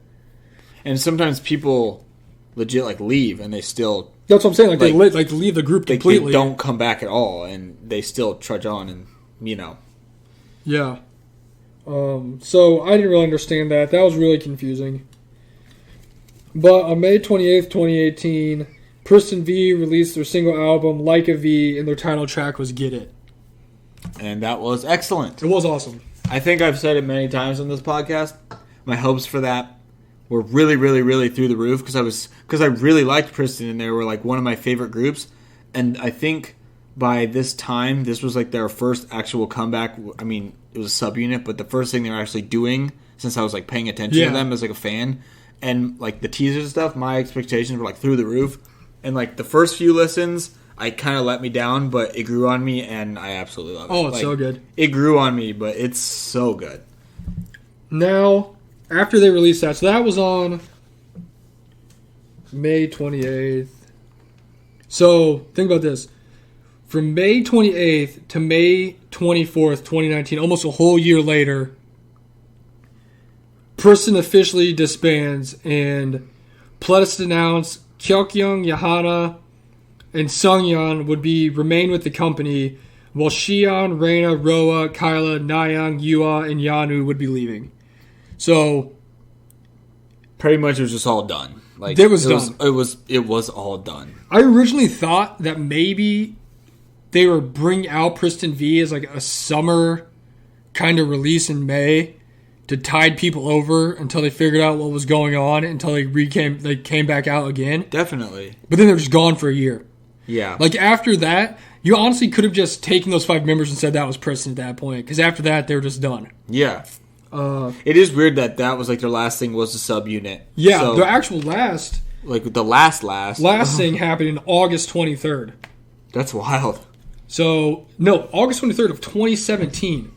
And sometimes people legit, like, leave, and they still... That's what I'm saying. Like they leave the group completely. They don't come back at all, and they still trudge on, and, you know. Yeah. So, I didn't really understand that. That was really confusing. But on May 28th, 2018... Pristin V released their single album, Like a V, and their title track was Get It. And that was excellent. It was awesome. I think I've said it many times on this podcast. My hopes for that were really, really, really through the roof because I really liked Pristin, and they were like one of my favorite groups. And I think by this time, this was like their first actual comeback. I mean, it was a subunit, but the first thing they were actually doing since I was like paying attention to them as like a fan. And like the teasers and stuff, my expectations were like through the roof. And, like, the first few listens, I kind of let me down, but it grew on me, and I absolutely love it. Oh, it's so good. It grew on me, but it's so good. Now, after they released that, so that was on May 28th. So, think about this. From May 28th to May 24th, 2019, almost a whole year later, Pristin officially disbands, and Pledis announced Kyeokyeong, Yahana, and Sungyeon would remain with the company, while Shion, Reina, Roa, Kyla, Nayoung, Yua, and Yanu would be leaving. So, pretty much it was just all done. Like it was done. It was all done. I originally thought that maybe they were bringing out Pristin V as like a summer kind of release in May to tide people over until they figured out what was going on, until they came back out again. Definitely. But then they're just gone for a year. Yeah. Like after that, you honestly could have just taken those 5 members and said that was Pristin at that point. Because after that, they were just done. Yeah. It is weird that was like their last thing was a subunit. Yeah, so, their actual last thing happened in August 23rd. That's wild. So, no, August 23rd of 2017.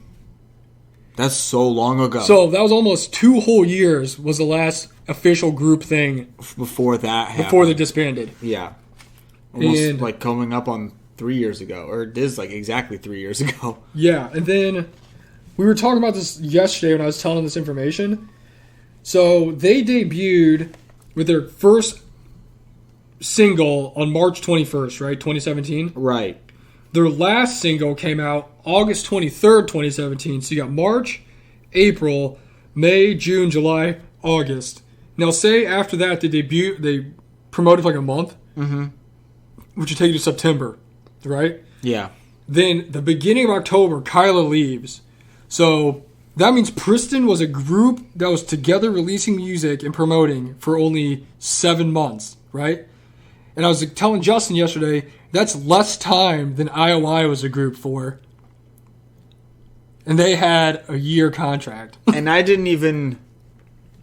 That's so long ago. So that was almost 2 whole years was the last official group thing. Before that happened. Before they disbanded. Yeah. Almost like coming up on 3 years ago. Or it is like exactly 3 years ago. Yeah. And then we were talking about this yesterday when I was telling them this information. So they debuted with their first single on March 21st, right? 2017? Right. Their last single came out August 23rd, 2017. So you got March, April, May, June, July, August. Now, say after that they promoted for like a month, which would take you to September, right? Yeah. Then the beginning of October, Kyla leaves. So that means Pristin was a group that was together releasing music and promoting for only 7 months, right? And I was telling Justin yesterday, that's less time than IOI was a group for. And they had a year contract. And I didn't even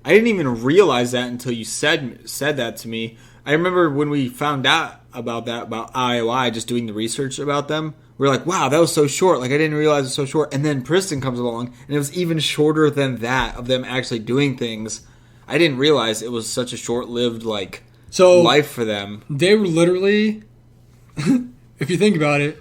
realize that until you said that to me. I remember when we found out about IOI, just doing the research about them, we were like, wow, that was so short. Like, I didn't realize it was so short. And then Pristin comes along, and it was even shorter than that, of them actually doing things. I didn't realize it was such a short-lived, life for them. They were literally, if you think about it,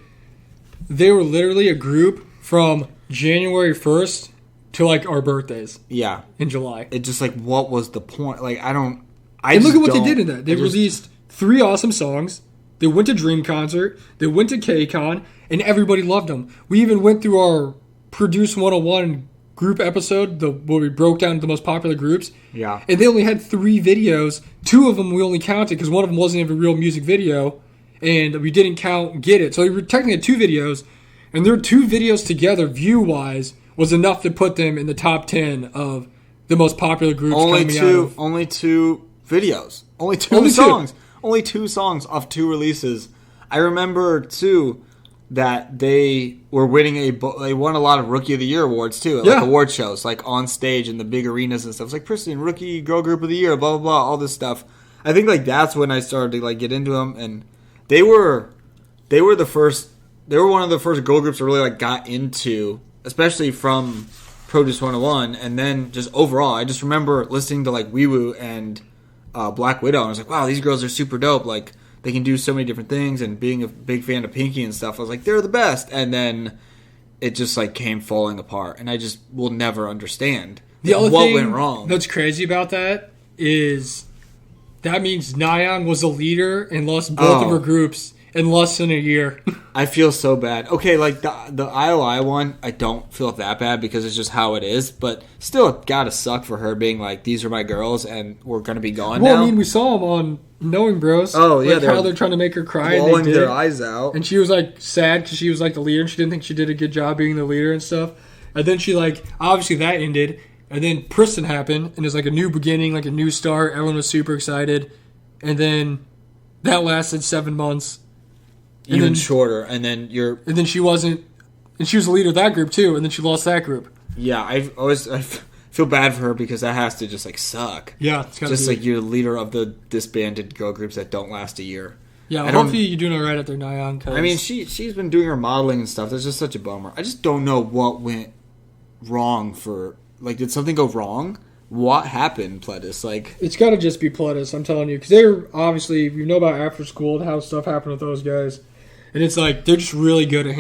they were literally a group from January 1st to, our birthdays. Yeah. In July. It just, what was the point? And look at what they did in that. They released 3 awesome songs. They went to Dream Concert. They went to K-Con. And everybody loved them. We even went through our Produce 101 group episode, where we broke down the most popular groups. Yeah. And they only had 3 videos. 2 of them we only counted because one of them wasn't even a real music video. And we didn't count Get It. So we technically had 2 videos. And their 2 videos together, view-wise, was enough to put them in the top 10 of the most popular groups Only two videos. Only two songs. Only 2 songs off 2 releases. I remember, too, that they were winning they won a lot of Rookie of the Year awards, too, at award shows, on stage in the big arenas and stuff. It's like, Pristin, Rookie Girl Group of the Year, blah, blah, blah, all this stuff. I think, that's when I started to, get into them, and they were one of the first girl groups I really, got into, especially from Produce 101, and then just overall, I just remember listening to, Wee Woo and Black Widow, and I was like, wow, these girls are super dope, they can do so many different things, and being a big fan of Pinky and stuff, I was like, they're the best. And then it just came falling apart, and I just will never understand what went wrong. That's crazy about that is that means Nayeon was a leader and lost both of her groups in less than a year. I feel so bad. Okay, the IOI one, I don't feel that bad because it's just how it is, but still, it gotta suck for her being these are my girls, and we're gonna be gone now. Well, I mean, we saw them on Knowing Bros. Oh, yeah. How they're trying to make her cry. Blowing their eyes out. And she was, sad because she was, the leader, and she didn't think she did a good job being the leader and stuff. And then she, obviously that ended. And then Pristin happened, and it's, a new beginning, a new start. Everyone was super excited. And then that lasted 7 months. Even shorter. And then And then she wasn't... And she was the leader of that group, too, and then she lost that group. Yeah, I feel bad for her because that has to just suck. Yeah, it's gotta just you're the leader of the disbanded girl groups that don't last a year. Yeah, hopefully you're doing all right at their Nayeon. I mean, she's been doing her modeling and stuff. That's just such a bummer. I just don't know what went wrong for did something go wrong? What happened, Pledis? It's got to just be Pledis. I'm telling you, because they're obviously we know about After School and how stuff happened with those guys, and it's they're just really good at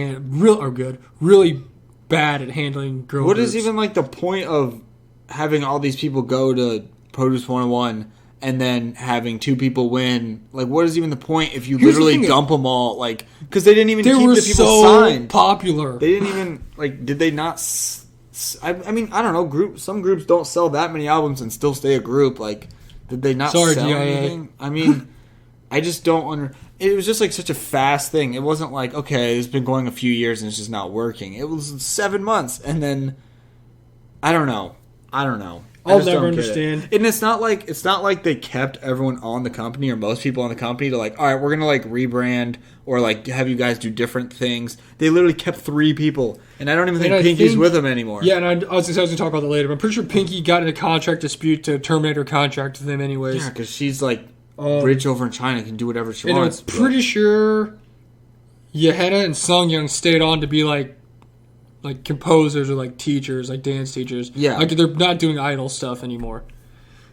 really bad at handling girl. What groups. is even the point of having all these people go to Produce 101 and then having 2 people win? What is even the point if you literally dump them all? Because they didn't even keep the people signed. Popular. They didn't even did they not? I mean, I don't know. Some groups don't sell that many albums and still stay a group. Did they not sell anything? I mean, I just don't It was just such a fast thing. It wasn't okay, it's been going a few years and it's just not working. It was 7 months, and then I don't know. I'll never understand. And it's not like they kept everyone on the company or most people on the company to all right, we're gonna rebrand or have you guys do different things. They literally kept 3 people, and I don't even think Pinky's with them anymore. Yeah, and I was gonna talk about that later. But I'm pretty sure Pinky got in a contract dispute to terminate her contract with them anyways. Yeah, because she's rich over in China, can do whatever she wants. I'm pretty sure Yehena and Sungyoung stayed on to be composers or teachers, dance teachers. Yeah. They're not doing idol stuff anymore.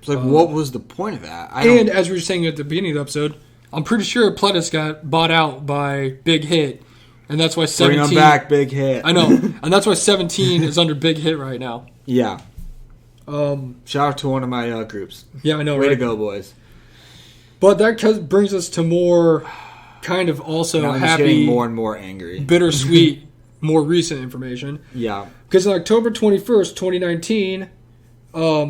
It's what was the point of that? And as we were saying at the beginning of the episode, I'm pretty sure Pledis got bought out by Big Hit. And that's why 17... Bring them back, Big Hit. I know. And that's why 17 is under Big Hit right now. Yeah. Shout out to one of my groups. Yeah, I know, Way to go, boys. But that brings us to more kind of also I'm happy... just getting more and more angry. Bittersweet, more recent information. Yeah. Because on October 21st, 2019...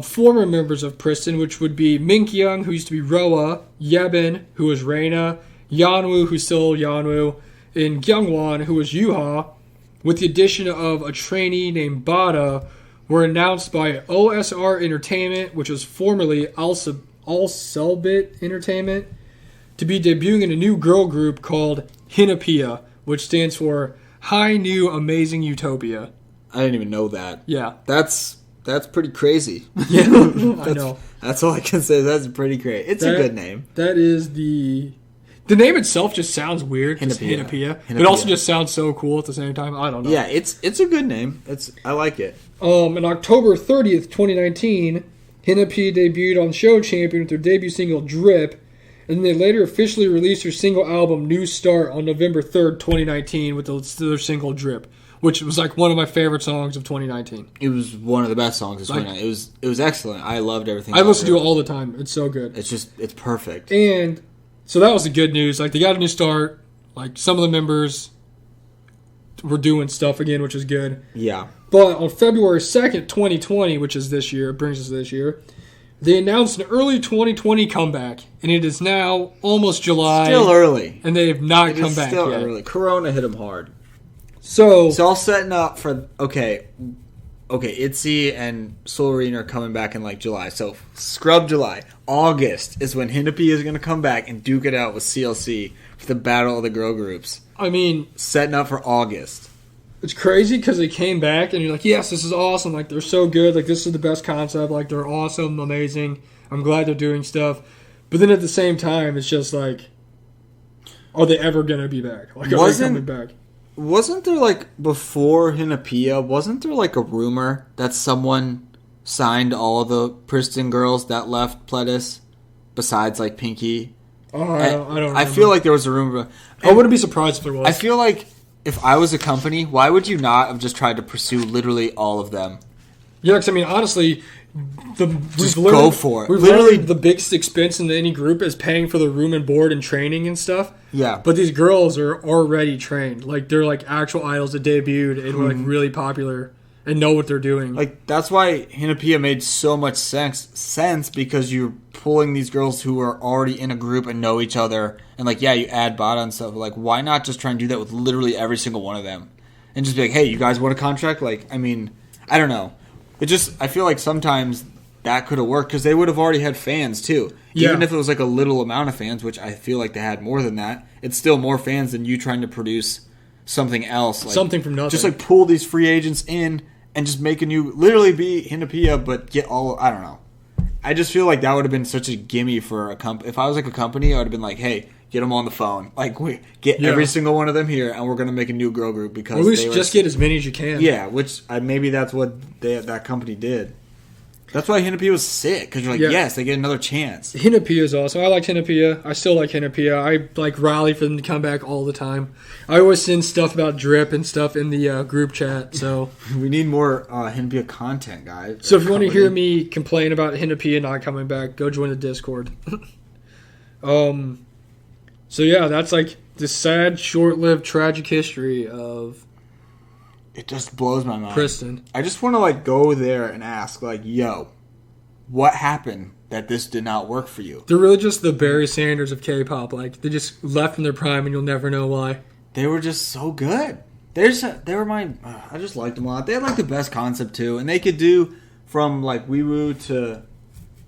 former members of Pristin, which would be Minkyung, who used to be Roa, Yebin, who was Reina, Yeonwoo, who's still Yeonwoo, and Kyungwon, who was Yuha, with the addition of a trainee named Bada, were announced by OSR Entertainment, which was formerly All Selbit Entertainment, to be debuting in a new girl group called Hinapia, which stands for High New Amazing Utopia. I didn't even know that. Yeah. That's pretty crazy. Yeah, I know. That's all I can say. That's pretty great. It's a good name. That is the name itself just sounds weird. Hinapia. But it also just sounds so cool at the same time. I don't know. Yeah, it's a good name. I like it. On October 30th, 2019, Hinapia debuted on Show Champion with their debut single Drip, and then they later officially released their single album New Start on November 3rd, 2019 with their single Drip, which was like one of my favorite songs of 2019. It was one of the best songs of 2019. It was excellent. I loved everything. I listen to it all the time. It's so good. It's perfect. And so that was the good news. Like, they got a new start. Like, some of the members were doing stuff again, which is good. Yeah. But on February 2nd, 2020, which is this year, brings us this year, they announced an early 2020 comeback, and it is now almost July. Still early. And they have not come back still yet. Early. Corona hit them hard. So it's all setting up for, okay, ITZY and Soul Arena are coming back in like July. So scrub July. August is when Hinapia is going to come back and duke it out with CLC for the Battle of the Girl Groups. I mean, setting up for August. It's crazy because they came back and you're like, yes, this is awesome. Like, they're so good. Like, this is the best concept. Like, they're awesome, amazing. I'm glad they're doing stuff. But then at the same time, it's just like, are they ever going to be back? Like, are they coming back? Wasn't there, like, before Hinapia, wasn't there, like, a rumor that someone signed all the Pristin girls that left Pledis besides, like, Pinky? Oh, I don't remember. I feel like there was a rumor. I wouldn't be surprised if there was. I feel like if I was a company, why would you not have just tried to pursue literally all of them? Yeah, because, I mean, honestly, go for it. We've learned the biggest expense in any group is paying for the room and board and training and stuff. Yeah. But these girls are already trained. Like, they're, like, actual idols that debuted and were, like, really popular and know what they're doing. Like, that's why Hinapia made so much sense because you're pulling these girls who are already in a group and know each other. And, like, yeah, you add Bada and stuff. But, like, why not just try and do that with literally every single one of them? And just be like, hey, you guys want a contract? Like, I mean, I don't know. I feel like sometimes that could have worked because they would have already had fans, too. Yeah. Even if it was, like, a little amount of fans, which I feel like they had more than that, it's still more fans than you trying to produce something else. Like, something from nothing. Just, like, pull these free agents in and just make a new, literally be Hinapia, but get all, I don't know. I just feel like that would have been such a gimme for a company. If I was like a company, I would have been like, hey, get them on the phone. Like, get every single one of them here, and we're going to make a new girl group because or at least just get as many as you can. Yeah, which maybe that's what that company did. That's why Hinapia was sick, because you're like, yes, they get another chance. Hinapia is awesome. I like Hinapia. I still like Hinapia. I like rally for them to come back all the time. I always send stuff about Drip and stuff in the group chat. So we need more Hinapia content, guys. So if you want to hear me complain about Hinapia not coming back, go join the Discord. So yeah, that's like the sad, short-lived, tragic history of. It just blows my mind. Pristin. I just want to, like, go there and ask, like, yo, what happened that this did not work for you? They're really just the Barry Sanders of K-pop. Like, they just left in their prime, and you'll never know why. They were just so good. They were I just liked them a lot. They had, like, the best concept, too. And they could do from, like, Wee Woo to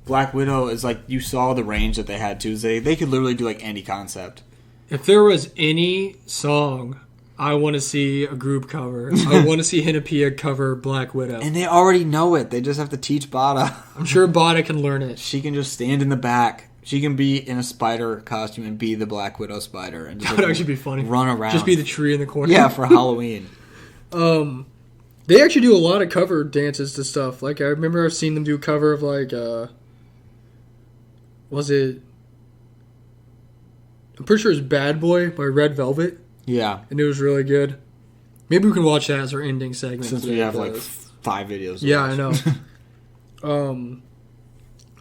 Black Widow is, like, you saw the range that they had, too. They could literally do, like, any concept. If there was any song I want to see a group cover. I want to see Hinapia cover Black Widow. And they already know it. They just have to teach Bada. I'm sure Bada can learn it. She can just stand in the back. She can be in a spider costume and be the Black Widow spider. And just that would actually be funny. Run around. Just be the tree in the corner. Yeah, for Halloween. They actually do a lot of cover dances to stuff. Like, I remember I've seen them do a cover of, like, was it... I'm pretty sure it's Bad Boy by Red Velvet. Yeah. And it was really good. Maybe we can watch that as our ending segment. Since we have, like, 5 videos. Yeah, I know.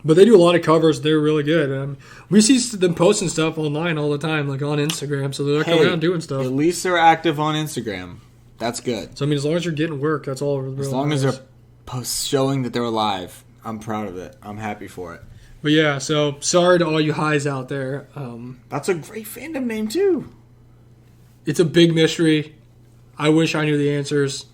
But they do a lot of covers. They're really good. We see them posting stuff online all the time, like on Instagram. So they're like around doing stuff. At least they're active on Instagram. That's good. So, I mean, as long as you're getting work, that's all really as long as they're showing that they're alive, I'm proud of it. I'm happy for it. But yeah, so sorry to all you highs out there. That's a great fandom name, too. It's a big mystery. I wish I knew the answers.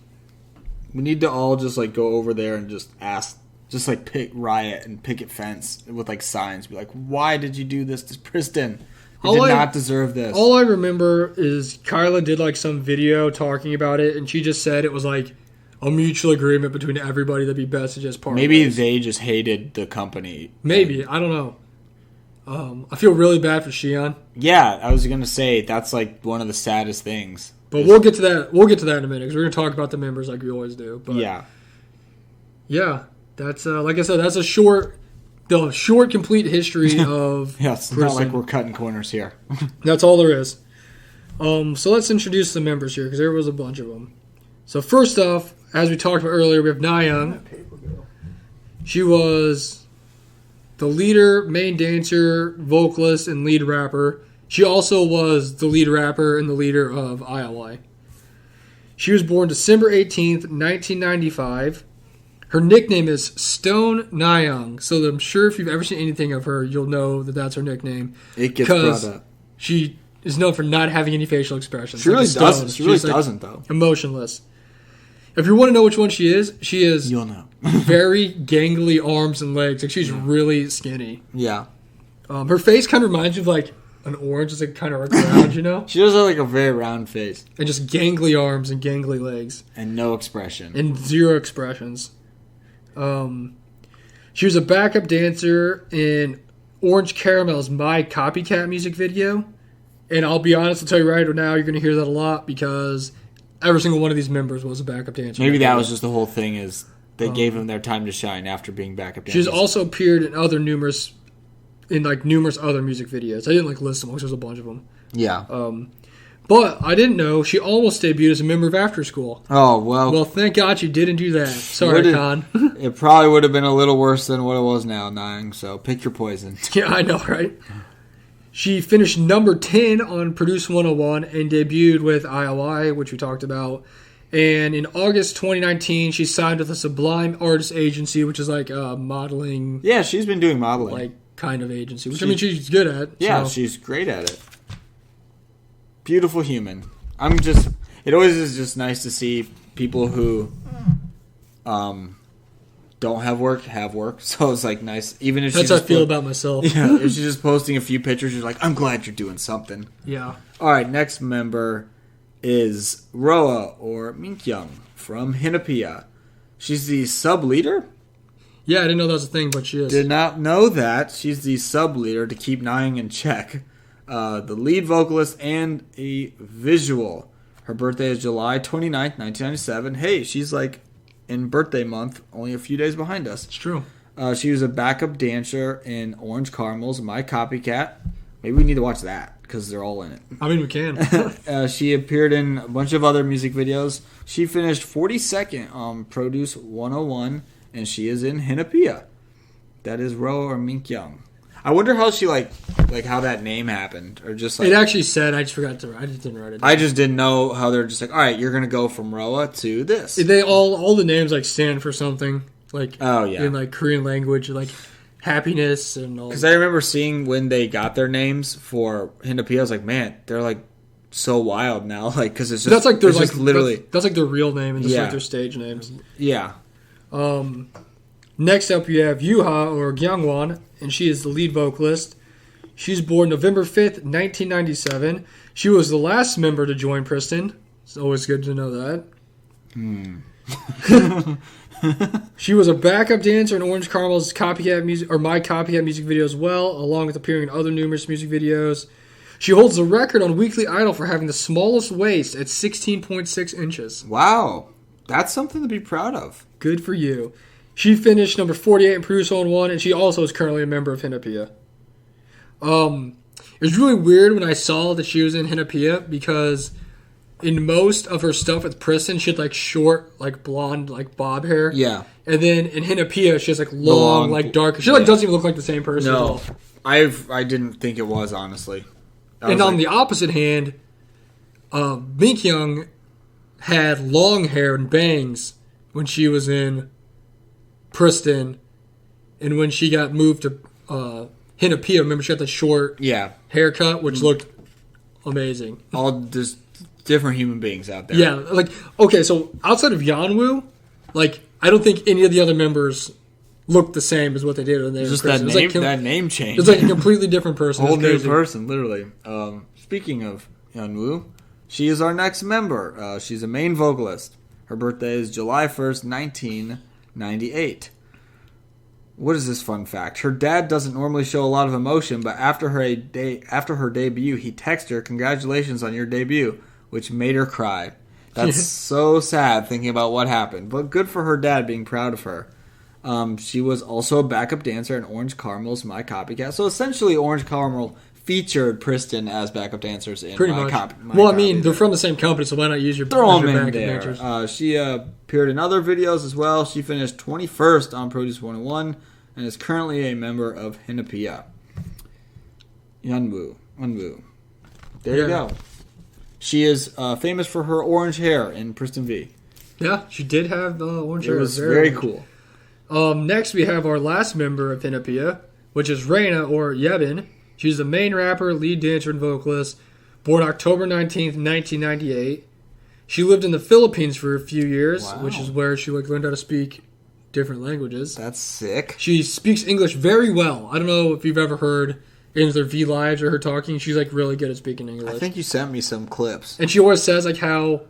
We need to all just, like, go over there and just ask, just, like, riot and picket fence with, like, signs. Be like, why did you do this to Pristin? They did not deserve this. All I remember is Kyla did like some video talking about it, and she just said it was like a mutual agreement between everybody that'd be best to just part Maybe ways. they just hated the company. Maybe. I don't know. I feel really bad for Shion. Yeah, I was going to say, that's like one of the saddest things. But we'll get to that. We'll get to that in a minute because we're going to talk about the members like we always do. But yeah, that's like I said, that's the short, complete history of. Yeah, it's not like we're cutting corners here. That's all there is. So let's introduce the members here because there was a bunch of them. So first off, as we talked about earlier, we have Nayoung. She was the leader, main dancer, vocalist, and lead rapper. She also was the lead rapper and the leader of ILY. She was born December 18th, 1995. Her nickname is Stone Nayoung, so I'm sure if you've ever seen anything of her, you'll know that that's her nickname. It gets brought up. She is known for not having any facial expressions. She really doesn't. She really doesn't, though. Emotionless. If you want to know which one she is You'll know. very gangly arms and legs. Like she's really skinny. Yeah. Her face kind of reminds you of like an orange. It's like kind of round, you know? She does have like a very round face. And just gangly arms and gangly legs. And no expression. And zero expressions. She was a backup dancer in Orange Caramel's My Copycat music video. And I'll be honest, I'll tell you right now, you're going to hear that a lot because every single one of these members was a backup dancer. Maybe that was just the whole thing is they gave them their time to shine after being backup dancers. She's also appeared in numerous other music videos. I didn't list them because there's a bunch of them. Yeah. But I didn't know she almost debuted as a member of After School. Oh, well. Well, thank God you didn't do that. Sorry, Khan. It probably would have been a little worse than what it was now, Nayoung, so pick your poison. Yeah, I know, right? She finished number 10 on Produce 101 and debuted with ILI, which we talked about. And in August 2019, she signed with the Sublime Artist Agency, which is like a modeling... Yeah, she's been doing modeling. Like, kind of agency, which she's good at. Yeah, so. She's great at it. Beautiful human. It always is just nice to see people who don't have work. So it's like nice, even if that's how I feel about myself. Yeah, if she's just posting a few pictures, you're like, I'm glad you're doing something. Yeah. All right, next member is Roa or Minkyung from Hinapia. She's the sub leader. Yeah, I didn't know that was a thing, but she is. Did not know that. She's the sub leader to keep Nayoung in check. The lead vocalist and a visual. Her birthday is July 29th, 1997. Hey, she's like in birthday month, only a few days behind us. It's true. She was a backup dancer in Orange Caramel's My Copycat. Maybe we need to watch that because they're all in it. I mean, we can. She appeared in a bunch of other music videos. She finished 42nd on Produce 101, and she is in Hinapia. That is Ro or Minkyung. I wonder how she like how that name happened, or just like it actually said. I just didn't write it down. I just didn't know how they're just like, all right, you're gonna go from Roa to this. They all the names like stand for something like in like Korean language, like happiness and all. Because I remember seeing when they got their names for Hinapia, I was like, man, they're like so wild now, like because it's just that's like their like literally that's like their real name and just like their stage names. Yeah. Next up, you have Yuha or Gyeongwon, and she is the lead vocalist. She's born November 5th, 1997. She was the last member to join Pristin. It's always good to know that. She was a backup dancer in Orange Caramel's Copycat music or My Copycat music video as well, along with appearing in other numerous music videos. She holds the record on Weekly Idol for having the smallest waist at 16.6 inches. Wow. That's something to be proud of. Good for you. She finished number 48 in Produce 101, and she also is currently a member of Hinapia. It was really weird when I saw that she was in Hinapia because in most of her stuff with Pristin, she had like short, like blonde, like bob hair. Yeah. And then in Hinapia, she has like long, like dark. She like doesn't even look like the same person at all. I didn't think it was, honestly. And on the opposite hand, Minkyung had long hair and bangs when she was in Pristin, and when she got moved to Hinapia, remember she had the short haircut, which looked amazing. All just different human beings out there. Yeah, like, okay, so outside of Yeonwoo, like, I don't think any of the other members looked the same as what they did when they were Just Pristin. that name change. It's like a completely different person. Whole It's new crazy. person, literally. Speaking of Yeonwoo, she is our next member. She's a main vocalist. Her birthday is July 1st, 1998. What is this fun fact? Her dad doesn't normally show a lot of emotion, but after her debut, he texted her, "Congratulations on your debut," which made her cry. That's so sad thinking about what happened, but good for her dad being proud of her. She was also a backup dancer in Orange Caramel's My Copycat. So essentially, Orange Caramel featured Pristin as backup dancers in Pretty My much. Copycat. Well, I mean, they're from the same company, so why not use your Throw them in backup there. dancers? She appeared in other videos as well. She finished 21st on Produce 101 and is currently a member of Hinapia. Yeonwoo. There you go. She is famous for her orange hair in Pristin V. Yeah, she did have orange hair. It was very cool. Next, we have our last member of Hinapia, which is Reina, or Yebin. She's the main rapper, lead dancer, and vocalist. Born October 19th, 1998. She lived in the Philippines for a few years, which is where she learned how to speak different languages. That's sick. She speaks English very well. I don't know if you've ever heard any of their V Lives or her talking. She's really good at speaking English. I think you sent me some clips. And she always says how,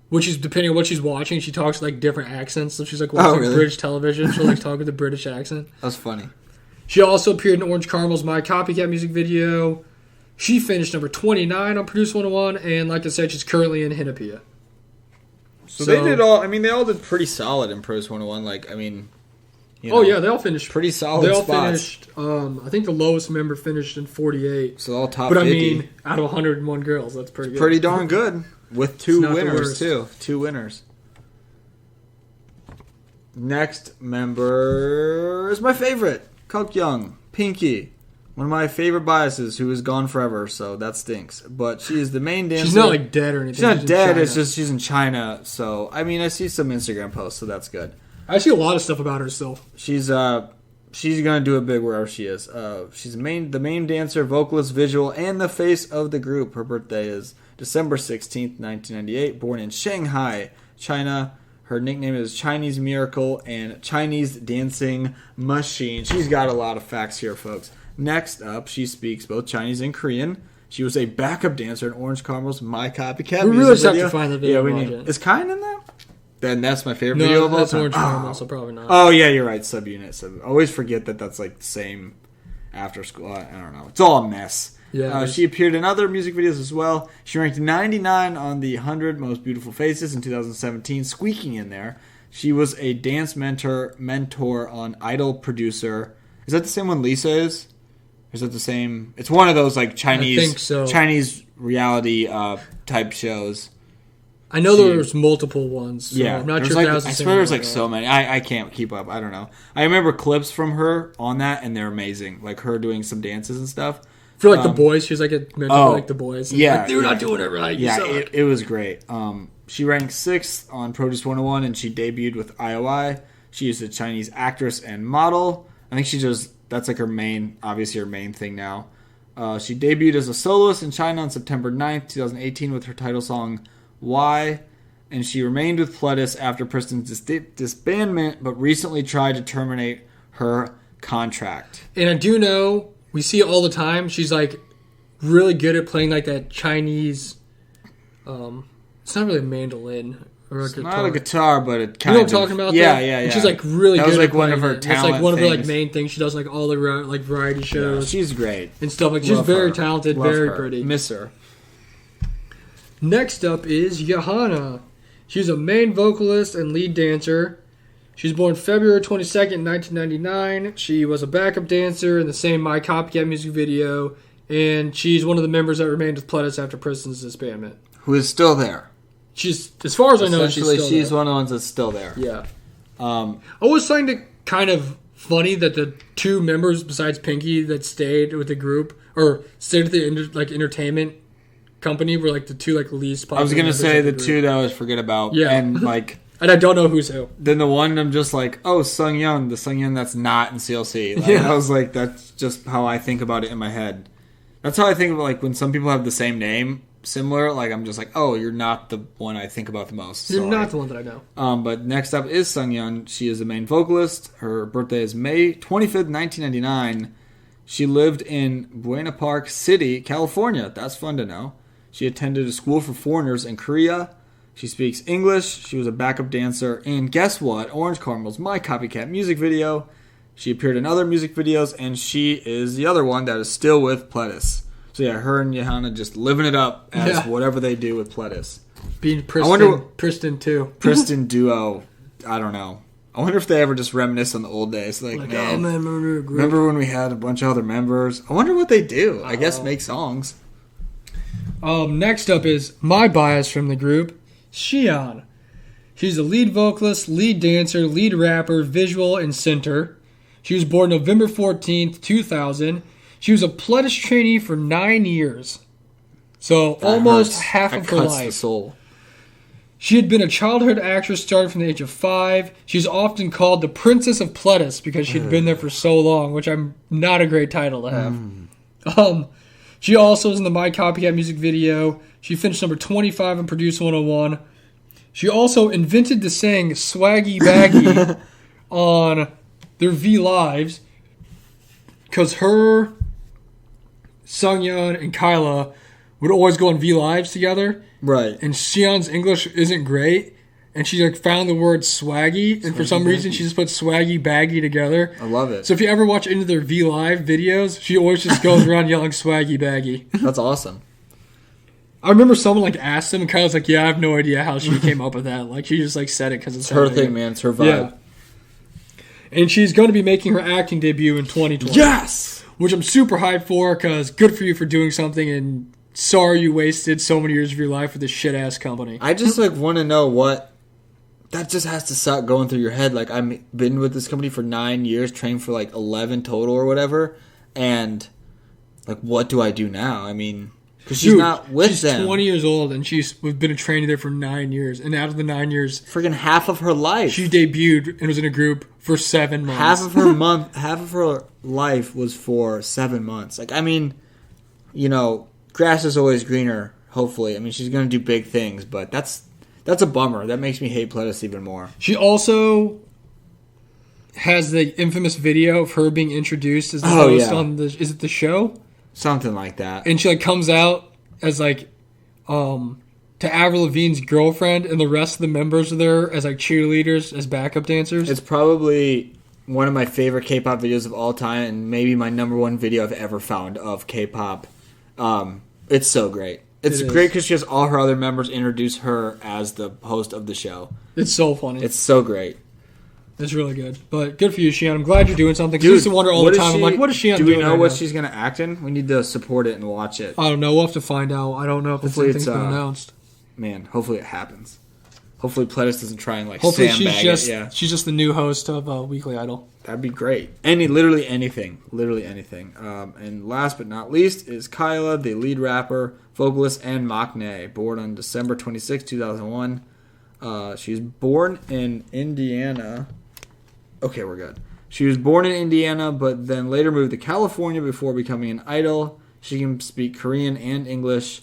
when she's depending on what she's watching, she talks different accents. So she's watching really? British television. She'll talk with a British accent. That's funny. She also appeared in Orange Caramel's My Copycat music video. She finished number 29 on Produce 101, and like I said, she's currently in Hinapia. So they did all. I mean, they all did pretty solid in Produce 101. Yeah, they all finished pretty solid. They all spots. finished. I think the lowest member finished in 48. So all top. But 50. I mean, out of 101 girls, that's pretty good. Pretty darn good. With two not the winners worst. too. Two winners. Next member is my favorite, Kuk-young, Pinky. One of my favorite biases, who is gone forever, so that stinks. But she is the main dancer. She's not dead or anything. She's not in dead. China. It's just she's in China. So I mean, I see some Instagram posts, so that's good. I see a lot of stuff about her still. She's gonna do it big wherever she is. She's the main dancer, vocalist, visual, and the face of the group. Her birthday is December 16th, 1998. Born in Shanghai, China. Her nickname is Chinese Miracle and Chinese Dancing Machine. She's got a lot of facts here, folks. Next up, she speaks both Chinese and Korean. She was a backup dancer in Orange Caramel's My Copycat We music really just have video. to find the video. Yeah, we and need. watch it. Is Kine in that? Then that's my favorite video of all that's time. Orange Caramel, so probably not. Oh yeah, you're right. Subunit. I always forget that that's the same after school. I don't know. It's all a mess. Yeah. She appeared in other music videos as well. She ranked 99 on the 100 Most Beautiful Faces in 2017, squeaking in there. She was a dance mentor on Idol Producer. Is that the same one Lisa is? Or is that the same? It's one of those Chinese, I think so. Chinese reality type shows. I know there's multiple ones. So Yeah, I'm not there's sure if that was the I same swear there's one or so not. many. I can't keep up. I don't know. I remember clips from her on that, and they're amazing. Her doing some dances and stuff. For the boys, she was a mentor for the boys. And Yeah, they're not doing it right. Yeah, it was great. She ranked 6th on Produce 101, and she debuted with IOI. She is a Chinese actress and model. I think that's her main thing now. She debuted as a soloist in China on September 9th, 2018 with her title song, Why? And she remained with Pledis after Pristin's disbandment, but recently tried to terminate her contract. And I do know, we see it all the time, she's really good at playing that Chinese, it's not really a mandolin or a It's guitar. not a guitar, but it kind You know of. what I'm talking about? Yeah, though? yeah, yeah. And she's really that good was at one of playing her it. talent It's one of her things. main things. She does all the variety Yeah, shows she's great. and stuff she's Love very her. talented, Love very her. pretty. Miss her. Next up is Johanna. She's a main vocalist and lead dancer. She was born February 22nd, 1999. She was a backup dancer in the same My Copycat music video, and she's one of the members that remained with Pledis after Pristin's disbandment. Who is still there? She's, as far as I know, she's Essentially, still she's there. one of the ones that's still there. Yeah. Um, I always find it kind of funny that the two members besides Pinky that stayed with the group or stayed with the entertainment company were the two least popular. I was gonna members say of the group. two that I always forget about. Yeah. And And I don't know who's who. then the one I'm just oh, Sung Young, the Sung Young that's not in CLC. Yeah. I was that's just how I think about it in my head. That's how I think about when some people have the same name, similar. Like, I'm just like, oh, you're not the one I think about the most. You're Sorry. not the one that I know. But next up is Sungyeon. She is the main vocalist. Her birthday is May 25th, 1999. She lived in Buena Park City, California. That's fun to know. She attended a school for foreigners in Korea. She speaks English. She was a backup dancer. And guess what? Orange Caramel's My Copycat music video. She appeared in other music videos, and she is the other one that is still with Pledis. So yeah, her and Johanna just living it up as whatever they do with Pledis. Being Pristin too. Pristin duo. I don't know. I wonder if they ever just reminisce on the old days. Like man, remember when we had a bunch of other members? I wonder what they do. I guess make songs. Next up is my bias from the group, Xian. She's a lead vocalist, lead dancer, lead rapper, visual, and center. She was born November 14th, 2000. She was a Pledis trainee for 9 years. So That almost hurts. half That of her cuts life. the soul. She had been a childhood actress starting from the age of 5. She's often called the Princess of Pledis because she'd been there for so long, which I'm not a great title to have. She also was in the My Copycat music video. She finished number 25 on Produce 101. She also invented the saying swaggy baggy on their V Lives because her, Sungyeon, and Kyla would always go on V Lives together. Right. And Xian's English isn't great. And she like found the word swaggy. And for some reason, she just put swaggy baggy together. I love it. So if you ever watch any of their V Live videos, she always just goes around yelling swaggy baggy. That's awesome. I remember someone like asked him, and Kyle's like, "Yeah, I have no idea how she came up with that. Like, she just like said it because it's Her thing, man. It's her vibe. Yeah. And she's going to be making her acting debut in 2020. Yes! Which I'm super hyped for because good for you for doing something, and sorry you wasted so many years of your life with this shit ass company. I just like want to know what that just has to suck going through your head. Like, I've been with this company for 9 years, trained for like 11 total or whatever, and like, what do I do now? I mean, because she's not with them. She's 20 years old, and she's been a trainee there for 9 years. And out of the 9 years, freaking half of her life, she debuted and was in a group for 7 months. Half of her life was for 7 months. Like, I mean, you know, grass is always greener. Hopefully, I mean, she's gonna do big things, but that's a bummer. That makes me hate Pledis even more. She also has the infamous video of her being introduced as the host on is it the show? Something like that. And she like comes out as like to Avril Lavigne's girlfriend, and the rest of the members are there as like cheerleaders, as backup dancers. It's probably one of my favorite K-pop videos of all time, and maybe my number one video I've ever found of K-pop. It's so great. It's great because she has all her other members introduce her as the host of the show. It's so funny. It's so great. It's really good. But good for you, Xian. I'm glad you're doing something. Dude, I used to wonder all the time. I'm like, what is Xian doing? Do we know right what now? she's going to act in? We need to support it and watch it. I don't know. We'll have to find out. I don't know if Hopefully anything's been announced. Man, hopefully it happens. Hopefully Pledis doesn't try and like hopefully sandbag she's it. she's just the new host of Weekly Idol. That'd be great. Literally anything. And last but not least is Kyla, the lead rapper, vocalist, and maknae, born on December 26, 2001. She was born in Indiana. Okay, we're good. She was born in Indiana, but then later moved to California before becoming an idol. She can speak Korean and English.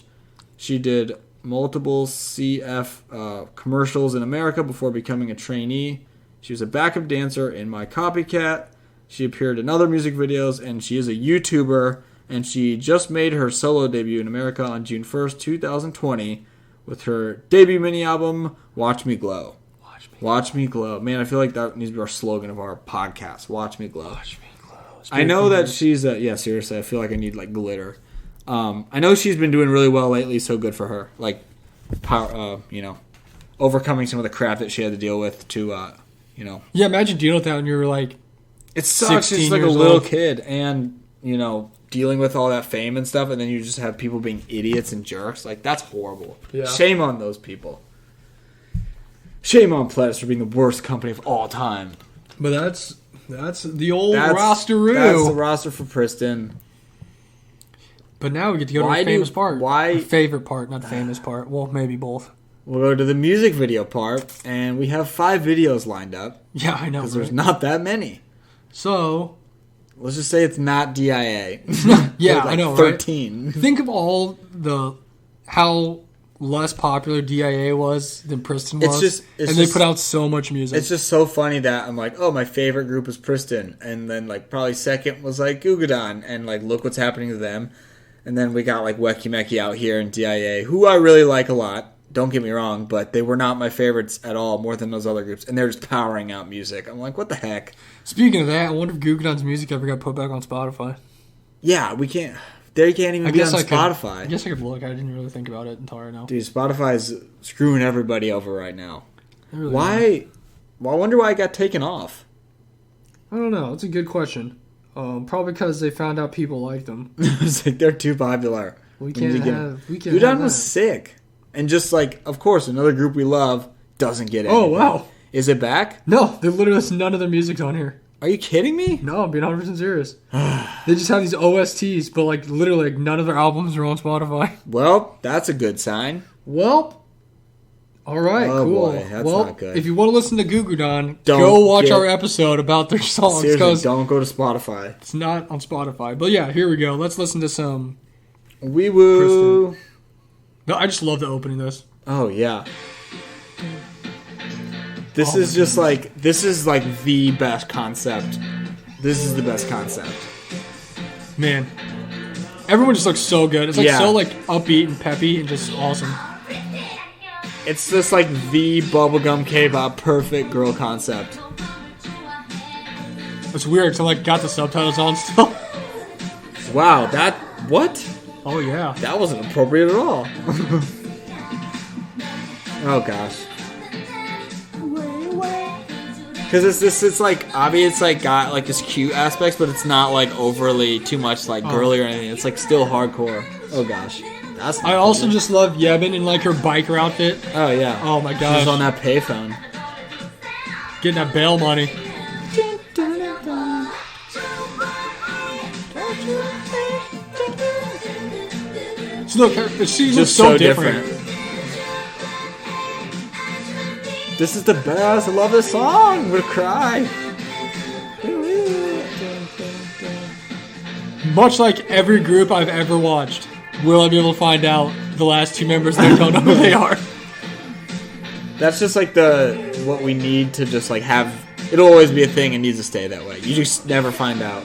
She did multiple CF commercials in America before becoming a trainee. She was a backup dancer in My Copycat. She appeared in other music videos, and she is a YouTuber. And she just made her solo debut in America on June 1st, 2020, with her debut mini album, Watch Me Glow. Watch Me Glow. Man, I feel like that needs to be our slogan of our podcast. Watch Me Glow. Watch Me Glow. I know that she's seriously, I feel like I need like glitter. I know she's been doing really well lately, so good for her. Like, overcoming some of the crap that she had to deal with to, Yeah, imagine dealing with that when you were like, it sucks. She's like a little kid, and dealing with all that fame and stuff, and then you just have people being idiots and jerks. Like, that's horrible. Yeah. Shame on those people. Shame on Pledis for being the worst company of all time. But that's the old roster-oo. That's the roster for Pristin. But now we get to go to the famous part. Our favorite part, not the famous part. Well, maybe both. We'll go to the music video part, and we have 5 videos lined up. Yeah, I know. Because there's not that many. So, let's just say it's not DIA. Yeah, like I know, 13. Right? Think of all the how less popular DIA was than Pristin was. They put out so much music. It's just so funny that I'm like, oh, my favorite group is Pristin, and then like probably second was like Gugadon, and like look what's happening to them. And then we got like Weki Meki out here in DIA, who I really like a lot. Don't get me wrong, but they were not my favorites at all, more than those other groups. And they're just powering out music. I'm like, what the heck? Speaking of that, I wonder if Gugadon's music ever got put back on Spotify. Yeah, we can't. They can't even be on Spotify. I guess I could look. I didn't really think about it until right now. Dude, Spotify's screwing everybody over right now. Really why? Well, I wonder why it got taken off. I don't know. It's a good question. Probably because they found out people like them. It's like they're too popular. We can't have Udon was sick. And just like, of course, another group we love doesn't get anything. Oh, wow. Is it back? No, they literally has none of their music's on here. Are you kidding me? No, I'm being 100% serious. They just have these OSTs, but like literally like, none of their albums are on Spotify. Well, that's a good sign. Well, all right, cool. Boy, that's well, not good. If you want to listen to Gugadon, go watch our episode about their songs. Seriously, don't go to Spotify. It's not on Spotify. But yeah, here we go. Let's listen to some Wee Woo. Pristin. No, I just love the opening of this. Oh, yeah. This is like the best concept. This is the best concept. Man. Everyone just looks so good. It's like so like upbeat and peppy and just awesome. It's just like the bubblegum K-pop perfect girl concept. It's weird. So like got the subtitles on still. Wow, what? Oh yeah. That wasn't appropriate at all. Oh gosh. Because it's like obvious, it's like got like this cute aspects, but it's not like overly too much like girly or anything. It's like still hardcore. Oh gosh. I also just love Yebin in like her biker outfit. Oh yeah. Oh my gosh. She's on that payphone. Getting that bail money. So look, she looks so different. This is the best. I love this song. I'm gonna cry. Much like every group I've ever watched, will I be able to find out the last two members that don't know who they are? That's just like what we need to just like have. It'll always be a thing and needs to stay that way. You just never find out.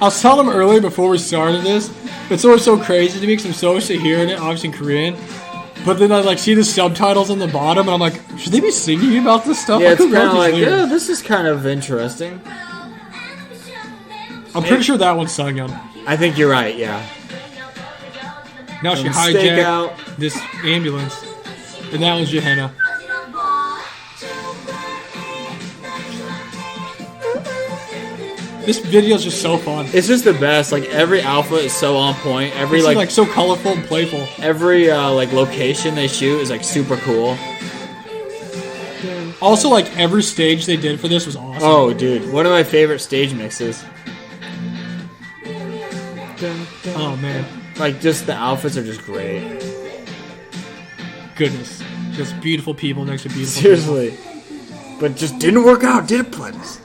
I was telling them earlier before we started this, it's always so crazy to me because I'm so used to hearing it, obviously in Korean. But then I like see the subtitles on the bottom, and I'm like, should they be singing about this stuff? Yeah, it's kind of like, yeah, this is kind of interesting. I'm pretty sure that one's Sungyeon. I think you're right, yeah. Now she hijacked this ambulance, and that one's Johanna. This video is just so fun. It's just the best. Like every outfit is so on point. Every it's like so colorful and playful. Every like location they shoot is like super cool. Also, like every stage they did for this was awesome. Oh, dude, one of my favorite stage mixes. Oh man, like just the outfits are just great. Goodness, just beautiful people next to beautiful. Seriously, but just didn't work out, did it, Pledis?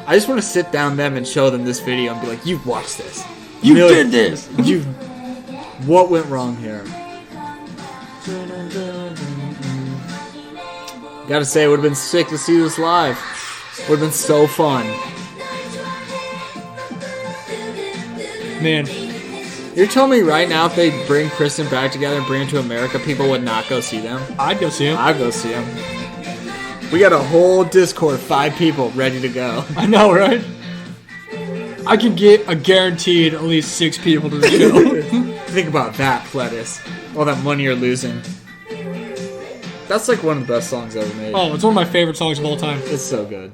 I just want to sit down them and show them this video and be like, "You watched this. You did this. What went wrong here?" Gotta say, it would have been sick to see this live. Would have been so fun. Man, you're telling me right now if they bring Pristin back together and bring him to America, people would not go see them? I'd go see him. I'd go see him. We got a whole Discord, 5 people ready to go. I know, right? I can get a guaranteed at least 6 people to the show. Think about that, Pledis. All that money you're losing. That's like one of the best songs ever made. Oh, it's one of my favorite songs of all time. It's so good.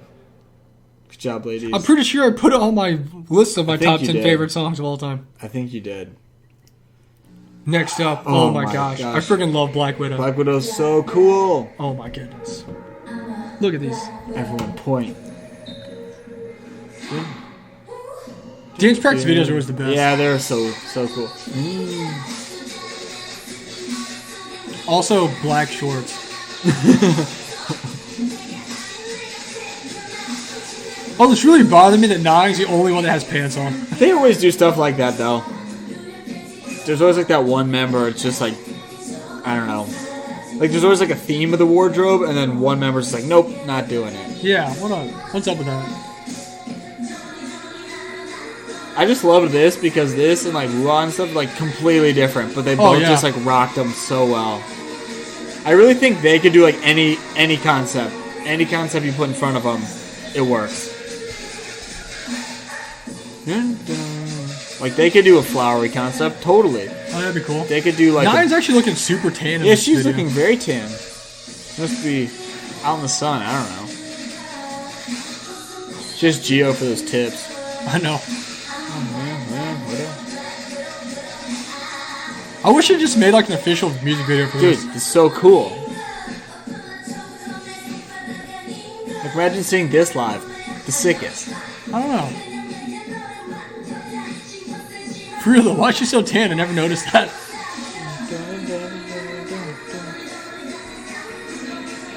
Good job, ladies. I'm pretty sure I put it on my list of my top 10 favorite songs of all time. I think you did. Next up, oh my gosh. I freaking love Black Widow. Black Widow's so cool. Oh my goodness. Look at these. Everyone point. Dance practice videos are always the best. Yeah, they're so cool. Also, black shorts. Oh, it's really bothering me that Nani's the only one that has pants on. They always do stuff like that, though. There's always like that one member, it's just like, I don't know. Like, there's always like a theme of the wardrobe, and then one member's just like, nope, not doing it. Yeah, what's up with that? I just love this because this and like Wuhan and stuff like completely different, but they both just like rocked them so well. I really think they could do like any concept. Any concept you put in front of them, it works. Like, they could do a flowery concept, totally. Oh, that'd be cool. They could do, like... Nine's actually looking super tan in Yeah, this she's video. looking very tan. Must be out in the sun, I don't know. Just Geo for those tips. I know. Oh, man, whatever. I wish it just made, like, an official music video for this. Dude, it's so cool. Like, imagine seeing this live. The sickest. I don't know. For real though, why is she so tan? I never noticed that.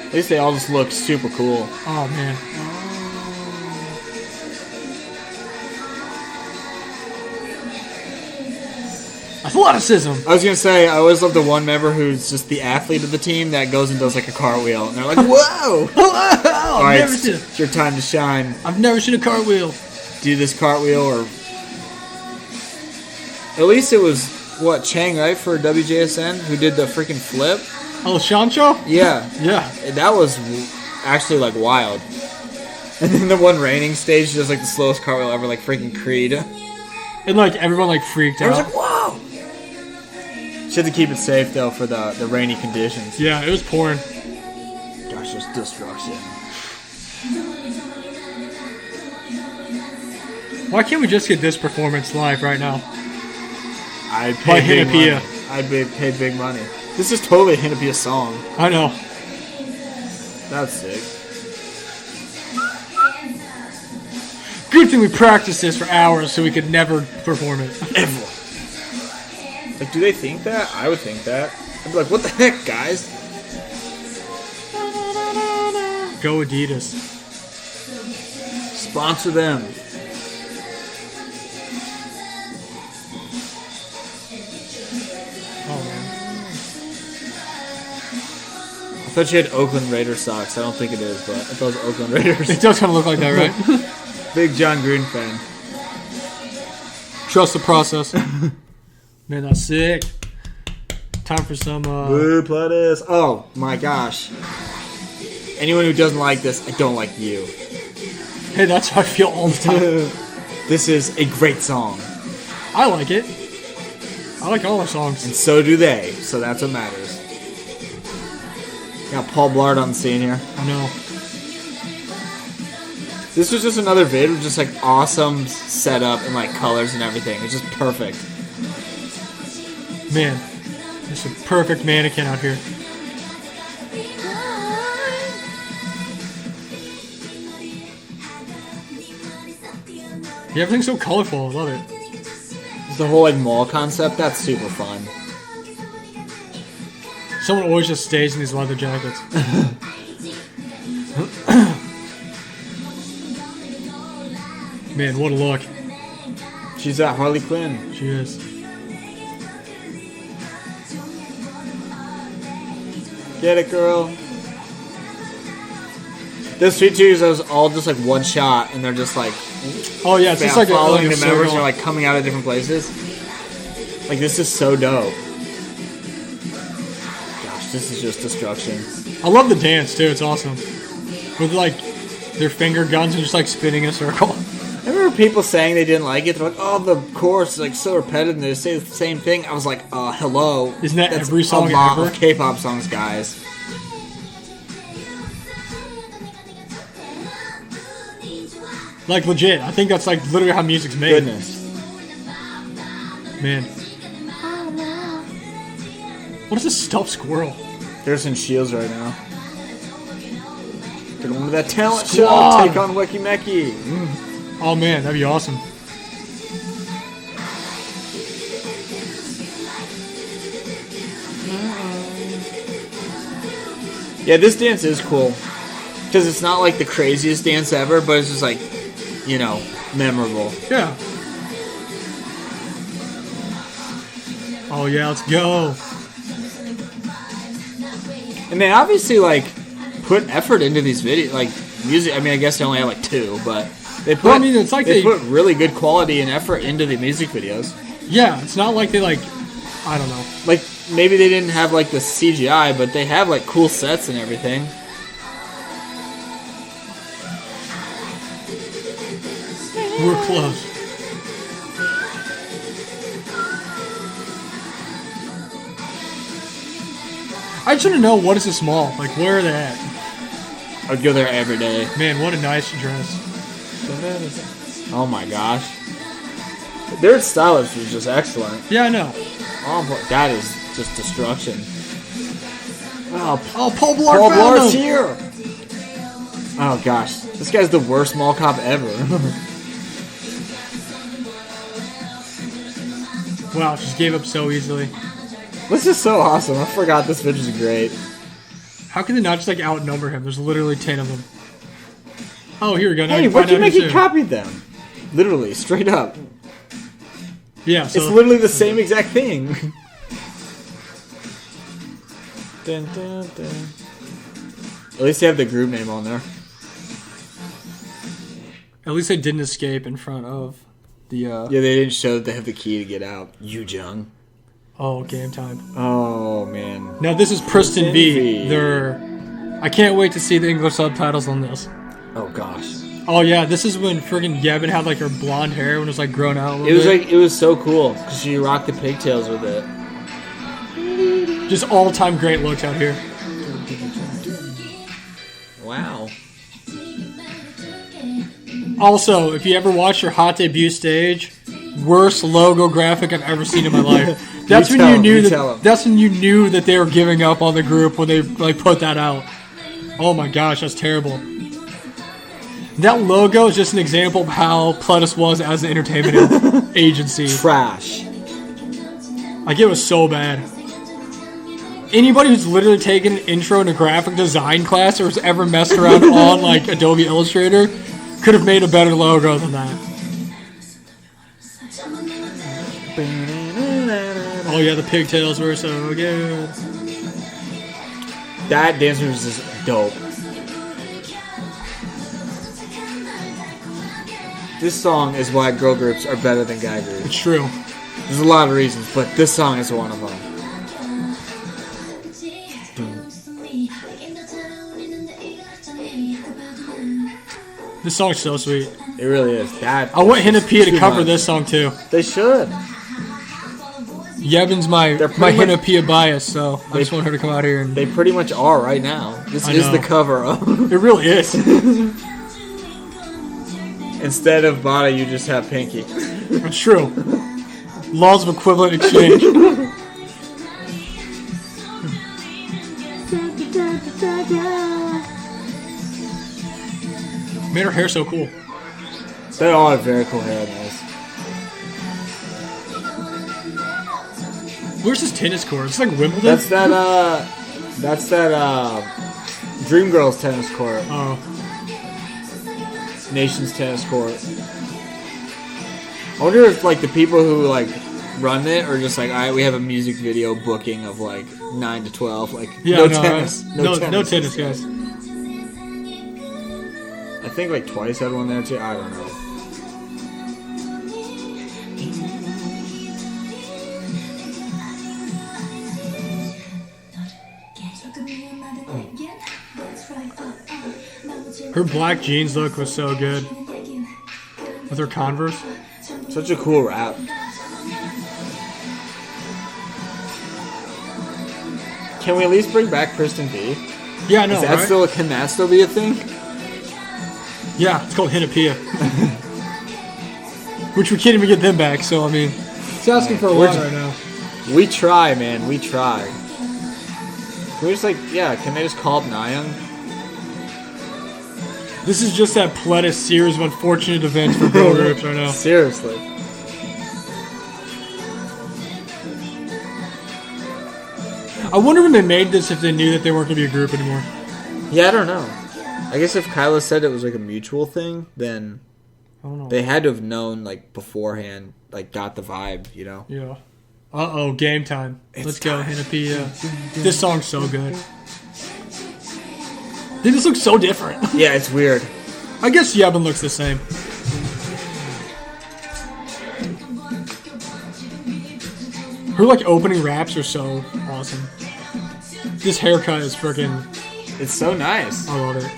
At least they all just look super cool. Oh man. Athleticism. I was gonna say, I always love the one member who's just the athlete of the team that goes and does like a cartwheel, and they're like, "Whoa! All right, it's your time to shine. I've never seen a cartwheel. Do this cartwheel, or at least it was what Chang, right, for WJSN, who did the freaking flip. Oh, Shancho? Yeah, Yeah. that was actually like wild. And then the one raining stage does like the slowest cartwheel ever, like freaking Creed. And like everyone like freaked I was out. like, "Whoa!" She had to keep it safe though for the rainy conditions. Yeah, it was pouring. Gosh, just destruction. Why can't we just get this performance live right now? I'd By pay big Hinapia. money. I'd pay big money. This is totally a Hinapia song. I know. That's sick. Good thing we practiced this for hours so we could never perform it. Ever. Like, do they think that? I would think that. I'd be like, what the heck, guys? Go Adidas. Sponsor them. Oh man. I thought you had Oakland Raiders socks. I don't think it is, but I thought it was Oakland Raiders. It does kind of look like that, right? Big John Gruden fan. Trust the process. Man, that's sick. Time for some, Blue Pledis. Oh my gosh. Anyone who doesn't like this, I don't like you. Hey, that's how I feel all the time. This is a great song. I like it. I like all our songs. And so do they. So that's what matters. Got Paul Blart on the scene here. I know. This was just another vid with just like awesome setup and like colors and everything. It's just perfect. Man, there's a perfect mannequin out here. Yeah, everything's so colorful. I love it. The whole like mall concept, that's super fun. Someone always just stays in these leather jackets. Man, what a look. She's at Harley Quinn. She is. Get it, girl. Those Sweet Cheers was all just like one shot, and they're just like Oh yeah, it's just like following like the members. circle. They're like coming out of different places. Like, this is so dope. Gosh, this is just destruction. I love the dance too. It's awesome. With like their finger guns and just like spinning in a circle. I remember people saying they didn't like it. They're like, "Oh, the chorus is like so repetitive, and they say the same thing." I was like, hello." Isn't that That's every song a lot ever? of K-pop songs, guys. Like legit. I think that's like literally how music's made. Goodness. Man. What is this stuffed squirrel? They're just in shields right now. They're going to that talent Squad. show. Take on Weki Meki. Oh man, that'd be awesome. Yeah, this dance is cool. Because it's not like the craziest dance ever, but it's just like memorable. Yeah. Oh yeah, let's go. And they obviously put effort into these videos, music. I mean, I guess they only have 2, but they put. Well, I mean, it's like they put really good quality and effort into the music videos. Yeah, it's not like they I don't know. Maybe they didn't have the CGI, but they have cool sets and everything. We're close. I just want to know, what is this mall? Where are they at? I'd go there every day. Man, what a nice dress. Oh my gosh. Their stylist was just excellent. Yeah, I know. Oh, that is just destruction. Oh, Paul Blart's here! Oh gosh. This guy's the worst mall cop ever. Wow, just gave up so easily. This is so awesome. I forgot this bitch is great. How can they not just outnumber him? There's literally 10 of them. Oh, here we go. Now Hey, what do you make he copied them? Literally, straight up. Yeah, so it's literally the same exact thing. Dun, dun, dun. At least they have the group name on there. At least they didn't escape in front of the... Yeah, they didn't show that they have the key to get out. Yu Jung. Oh, game time. Oh, man. Now, this is Pristin B. I can't wait to see the English subtitles on this. Oh, gosh. Oh, yeah, this is when friggin' Yevon had, her blonde hair when it was, grown out a little bit. It was so cool, because she rocked the pigtails with it. Just all-time great looks out here. Wow. Also, if you ever watch your hot debut stage, worst logo graphic I've ever seen in my life. That's when you knew that they were giving up on the group when they put that out. Oh my gosh, that's terrible. That logo is just an example of how Pledis was as an entertainment agency. Trash. It was so bad. Anybody who's literally taken an intro into graphic design class or has ever messed around on Adobe Illustrator could have made a better logo than that. Oh yeah, the pigtails were so good. That dance move was just dope. This song is why girl groups are better than guy groups. It's true. There's a lot of reasons, but this song is one of them. This song's so sweet. It really is. I want Hinapia to cover this song too. They should. Yevon's my Hinapia bias, so I just want her to come out here and... They pretty much are right now. This is the cover of... It really is. Instead of Bada, you just have Pinky. It's true. Laws of equivalent exchange. Made her hair so cool. They all have very cool hair, guys. Where's this tennis court? It's Wimbledon? That's that Dreamgirls tennis court. Oh. Nations tennis court. I wonder if the people who run it are just alright, we have a music video booking of 9 to 12. No tennis. No tennis, guys. I think Twice had one there too. I don't know. Her black jeans look was so good. With her Converse. Such a cool rap. Can we at least bring back Pristin B? Yeah, I know, Can that still be a thing? Yeah, it's called Hinapia. Which we can't even get them back, so I mean, it's asking for a lot right now. We try, man. We try. Can we just can they just call up Nyang? This is just that Pledis series of unfortunate events for girl groups right now. Seriously. I wonder when they made this if they knew that they weren't going to be a group anymore. Yeah, I don't know. I guess if Kyla said it was a mutual thing, then I don't know. They had to have known, like, beforehand, like, got the vibe, you know? Yeah. Uh-oh, game time. Let's go, time. Hinapia. This song's so good. They just look so different. Yeah, it's weird. I guess Yebin looks the same. Her, like, opening raps are so awesome. This haircut is freaking... It's so nice. I love it.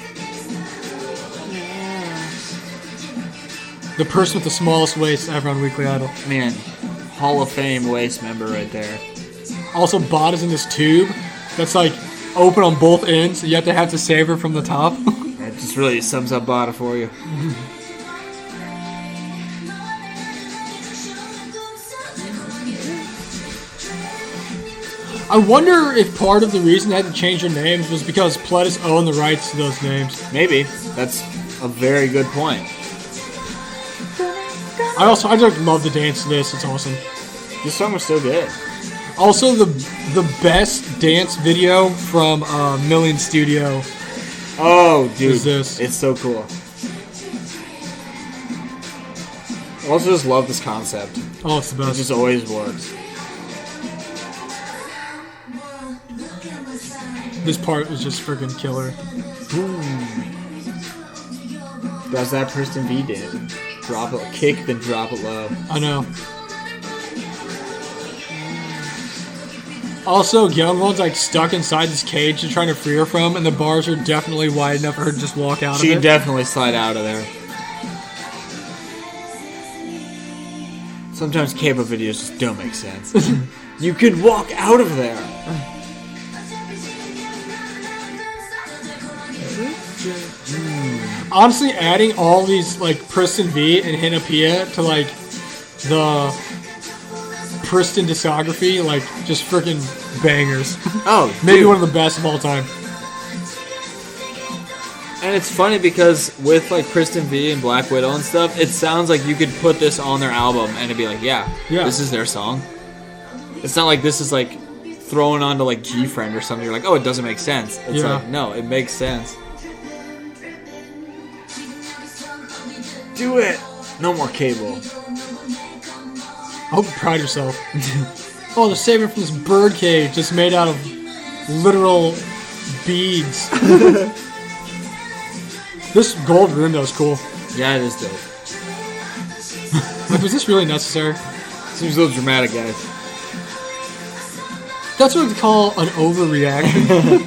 The person with the smallest waist ever on Weekly Idol. Man, Hall of Fame waist member right there. Also, Bot is in this tube that's, like, open on both ends. So you have to save her from the top. It just really sums up Bada for you. I wonder if part of the reason they had to change their names was because Pledis owned the rights to those names. Maybe. That's a very good point. I just love the dance to this. It's awesome. This song was so good. Also, the best dance video from Million Studio. Oh, dude. Is this. It's so cool. I also just love this concept. Oh, it's the It best. just always works. This part was just freaking killer. That's that Pristin V did. Drop it, kick, then drop it low. I know. Also, Young One's like stuck inside this cage they're trying to free her from, and the bars are definitely wide enough for her to just walk out She of can it. definitely slide out of there. Sometimes K-pop videos just don't make sense. You could walk out of there. Honestly, adding all these like Pristin V and Hinapia to like the Pristin discography, like just freaking bangers. Oh, Maybe dude. one of the best of all time. And it's funny because with like Pristin V and Black Widow and stuff, it sounds like you could put this on their album and it'd be like, yeah, this is their song. It's not like this is like thrown onto like G-Friend or something. You're like, oh, it doesn't make sense. It's like, no, it makes sense. Do it. No more cable. I hope you pride yourself. Oh, they're saving from this bird cage just made out of literal beads. This gold room, though, is cool. Yeah, it is dope. Like, was this really necessary? Seems a little dramatic, guys. That's what we call an overreaction.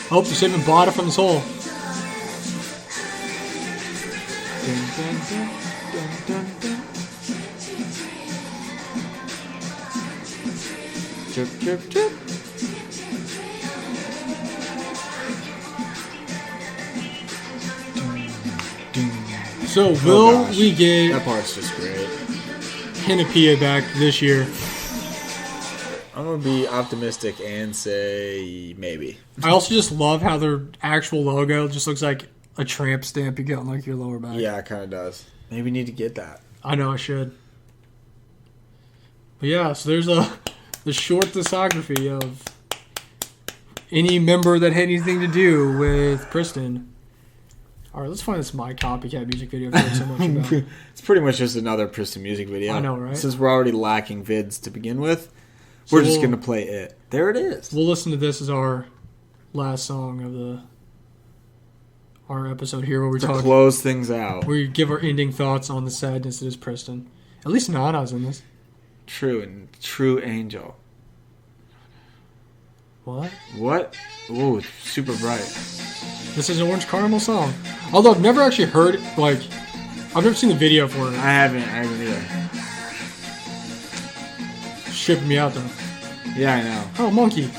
I hope you're saving Bada from this hole. Chirp, chirp, chirp. So, will gosh. we get That part's just great. Hinapia back this year? I'm gonna be optimistic and say maybe. I also just love how their actual logo just looks like a tramp stamp you get on like your lower back. Yeah, it kind of does. Maybe we need to get that. I know I should. But yeah, so there's the short discography of any member that had anything to do with Pristin. All right, let's find this My Copycat music video I've heard so much about. It's pretty much just another Pristin music video. I know, right? Since we're already lacking vids to begin with, So we're just gonna play it. There it is. We'll listen to this as our last song of our episode here, where we To talk, close things out. where we give our ending thoughts on the sadness that is Pristin. At least Nana's in this. True angel. What? What? Ooh, it's super bright. This is an Orange Caramel song. Although I've never actually heard it, like, I've never seen the video for it. I haven't either. Shipping me out though. Yeah, I know. Oh, monkey.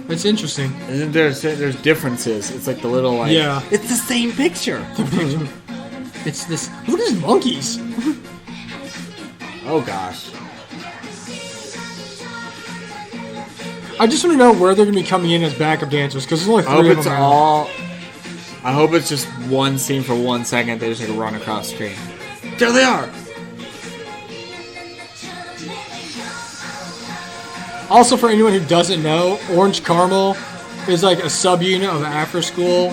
It's interesting. Isn't there's differences? It's like the little like. Yeah. It's the same picture. It's this. Look at these monkeys. Oh gosh. I just want to know where they're going to be coming in as backup dancers, because there's only I hope three of it's them. all. I hope it's just one scene for 1 second. They just like run across the screen. There they are. Also, for anyone who doesn't know, Orange Caramel is like a subunit of after school,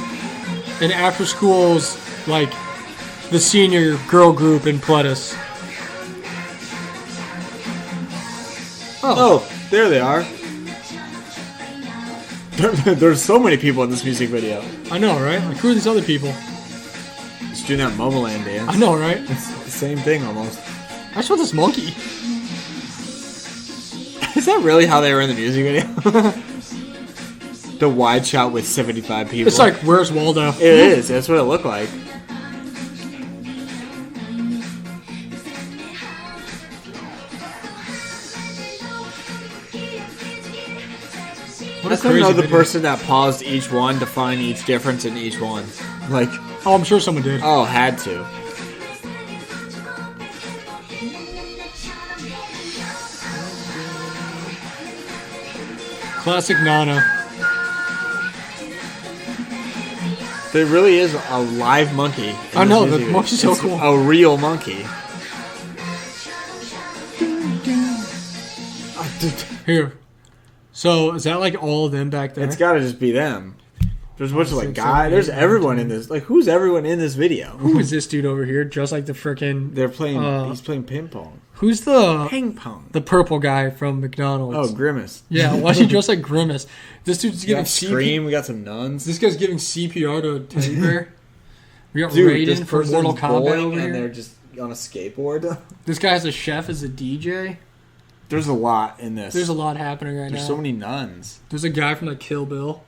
and after school's like the senior girl group in Pledis. Oh, there they are. There's so many people in this music video. I know, right? Like, who are these other people? Just doing that Momoland dance. I know, right? It's the same thing almost. I just want this monkey. Is that really how they were in the music video? The wide shot with 75 people. It's like, where's Waldo? It is. That's what it looked like. What a That's crazy another video. person that paused each one to find each difference in each one. Like, Oh, I'm sure someone did. oh, had to. Classic Nana. There really is a live monkey. in I this know, music the video. monkey's so It's cool. A real monkey. Here. So, is that like all of them back there? It's got to just be them. There's a bunch of like 6, guys. 7, There's 8, 9, everyone 10. in this. Like, who's everyone in this video? Who is this dude over here? Just like the frickin'... They're playing. He's playing ping pong. Who's the Ping pong. the purple guy from McDonald's? Oh, Grimace. Yeah, why is he dressed like Grimace? This dude's We giving got Scream. We got some nuns. This guy's giving CPR to a teddy bear. We got Dude, this Raiden from person's Mortal Kombat bowling over and they're here. just on a skateboard. This guy has a chef as a DJ. There's a lot in this. There's a lot happening right There's now. so many nuns. There's a guy from like Kill Bill.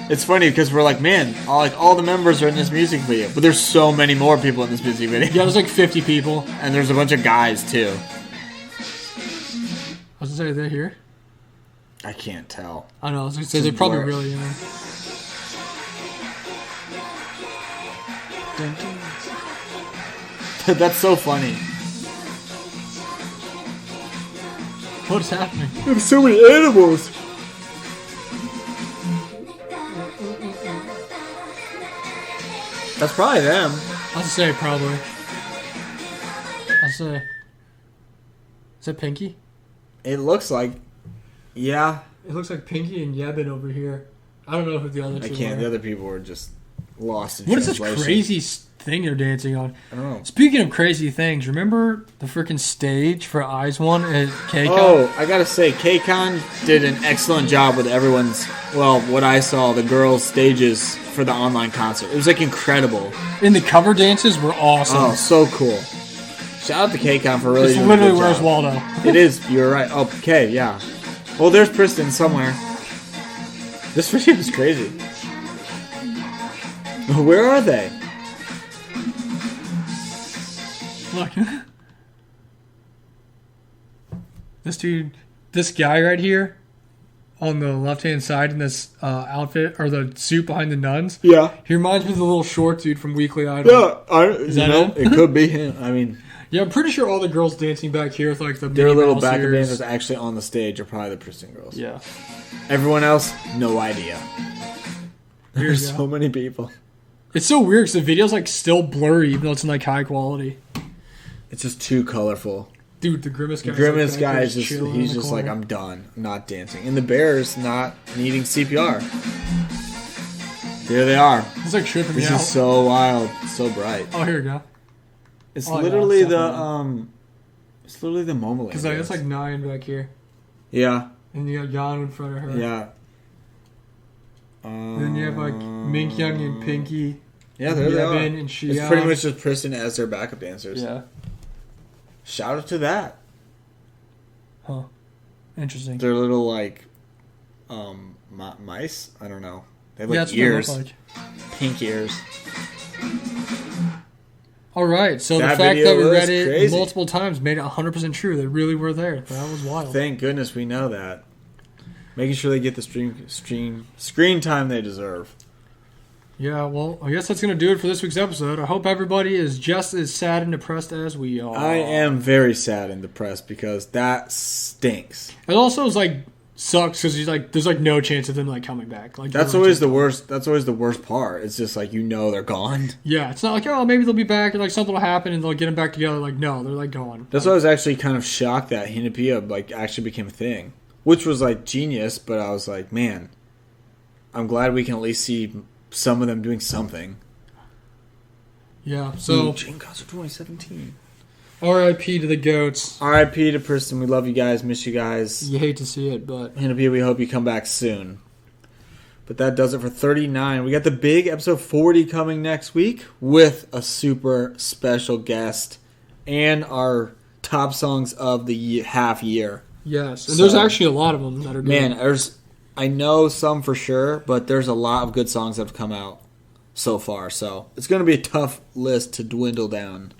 It's funny because we're like, man, all the members are in this music video, but there's so many more people in this music video. Yeah, there's like 50 people. And there's a bunch of guys too. I was gonna say they're here. I can't tell. I know. I was gonna say Just they probably blur. really are. That's so funny. What's happening? There's so many animals. That's probably them. I'll say probably. I'll say. Is that Pinky? It looks like, yeah. It looks like Pinky and Yebin over here. I don't know who the other I two can't. are. The other people were just lost in What is this translation. crazy thing they're dancing on? I don't know. Speaking of crazy things, remember the freaking stage for Eyes One at KCON? Oh, I gotta say, KCON did an excellent job with everyone's, well, what I saw, the girls' stages for the online concert. It was like incredible. And the cover dances were awesome. Oh, so cool. Shout out to KCON for really It's doing literally a good Where's job. Waldo. It is, you're right. Oh, okay, yeah. Well, there's Pristin somewhere. This video is crazy. Where are they? Look. This guy right here on the left-hand side in this outfit, or the suit behind the nuns, Yeah. he reminds me of the little short dude from Weekly Idol. Yeah, Is that him? it could be him. I mean, Yeah, I'm pretty sure all the girls dancing back here with like the their Minnie little Mouse backup ears. dancers actually on the stage are probably the Pristin girls. Yeah. Everyone else, no idea. Here There's you go. so many people. It's so weird because the video's like still blurry even though it's in like high quality. It's just too colorful. Dude, the Grimace guy. Grimace guy is he's just like, I'm done. I'm not dancing. And the bear's not needing CPR. There they are. It's like tripping me This out. is so wild. So bright. Oh, here we go. It's Oh, yeah, literally it's the definitely it's literally the Momoland. Because like, it's like 9 back here. Yeah. And you got Yano in front of her. Yeah. And then you have like Mink Young and Pinky. Yeah, there they are. Yevon and Shia. It's pretty much just Pristin as their backup dancers. Yeah. Shout out to that. Huh. Interesting. They're little like mice. I don't know. They have like that's ears, what they look like. pink ears. All right, so That the fact video that we was read it crazy. multiple times made it 100% true. They really were there. That was wild. Thank goodness we know that. Making sure they get the screen time they deserve. Yeah, well, I guess that's going to do it for this week's episode. I hope everybody is just as sad and depressed as we are. I am very sad and depressed because that stinks. It also is like sucks because there's like no chance of them like coming back. Like That's no always chance. the worst. That's always the worst part. It's just like they're gone. Yeah, it's not like, oh, maybe they'll be back and like something will happen and they'll get them back together. Like, no, they're like gone. That's why I was actually kind of shocked that Hinapia like actually became a thing. which was like genius. But I was like, man, I'm glad we can at least see some of them doing something. Yeah. So Dream Concert 2017. R.I.P. to the goats. R.I.P. to Pristin. We love you guys. Miss you guys. You hate to see it, but We hope you come back soon. But that does it for 39. We got the big episode 40 coming next week with a super special guest and our top songs of the half year. yes, and there's actually a lot of them that are good. Man, I know some for sure, but there's a lot of good songs that have come out so far. So it's going to be a tough list to dwindle down.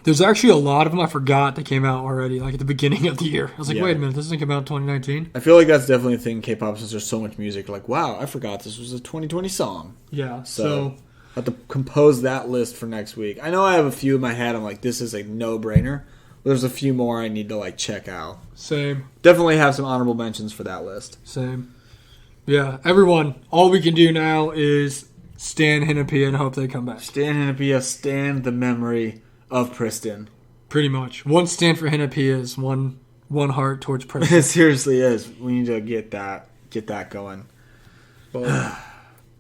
There's actually a lot of them I forgot that came out already, like at the beginning of the year. I was like, Yeah. wait a minute, this didn't come out in 2019? I feel like that's definitely a thing in K-pop since there's so much music. Like, wow, I forgot this was a 2020 song. Yeah, So I have to compose that list for next week. I know I have a few in my head. I'm like, this is a no-brainer. But there's a few more I need to like check out. same. Definitely have some honorable mentions for that list. Same. Yeah, everyone, all we can do now is stand Hinapia and hope they come back. Stan Hinapia, stand the memory of Pristin. Pretty much. One stand for Hinapia is one heart towards Pristin. It seriously is. We need to get that going. But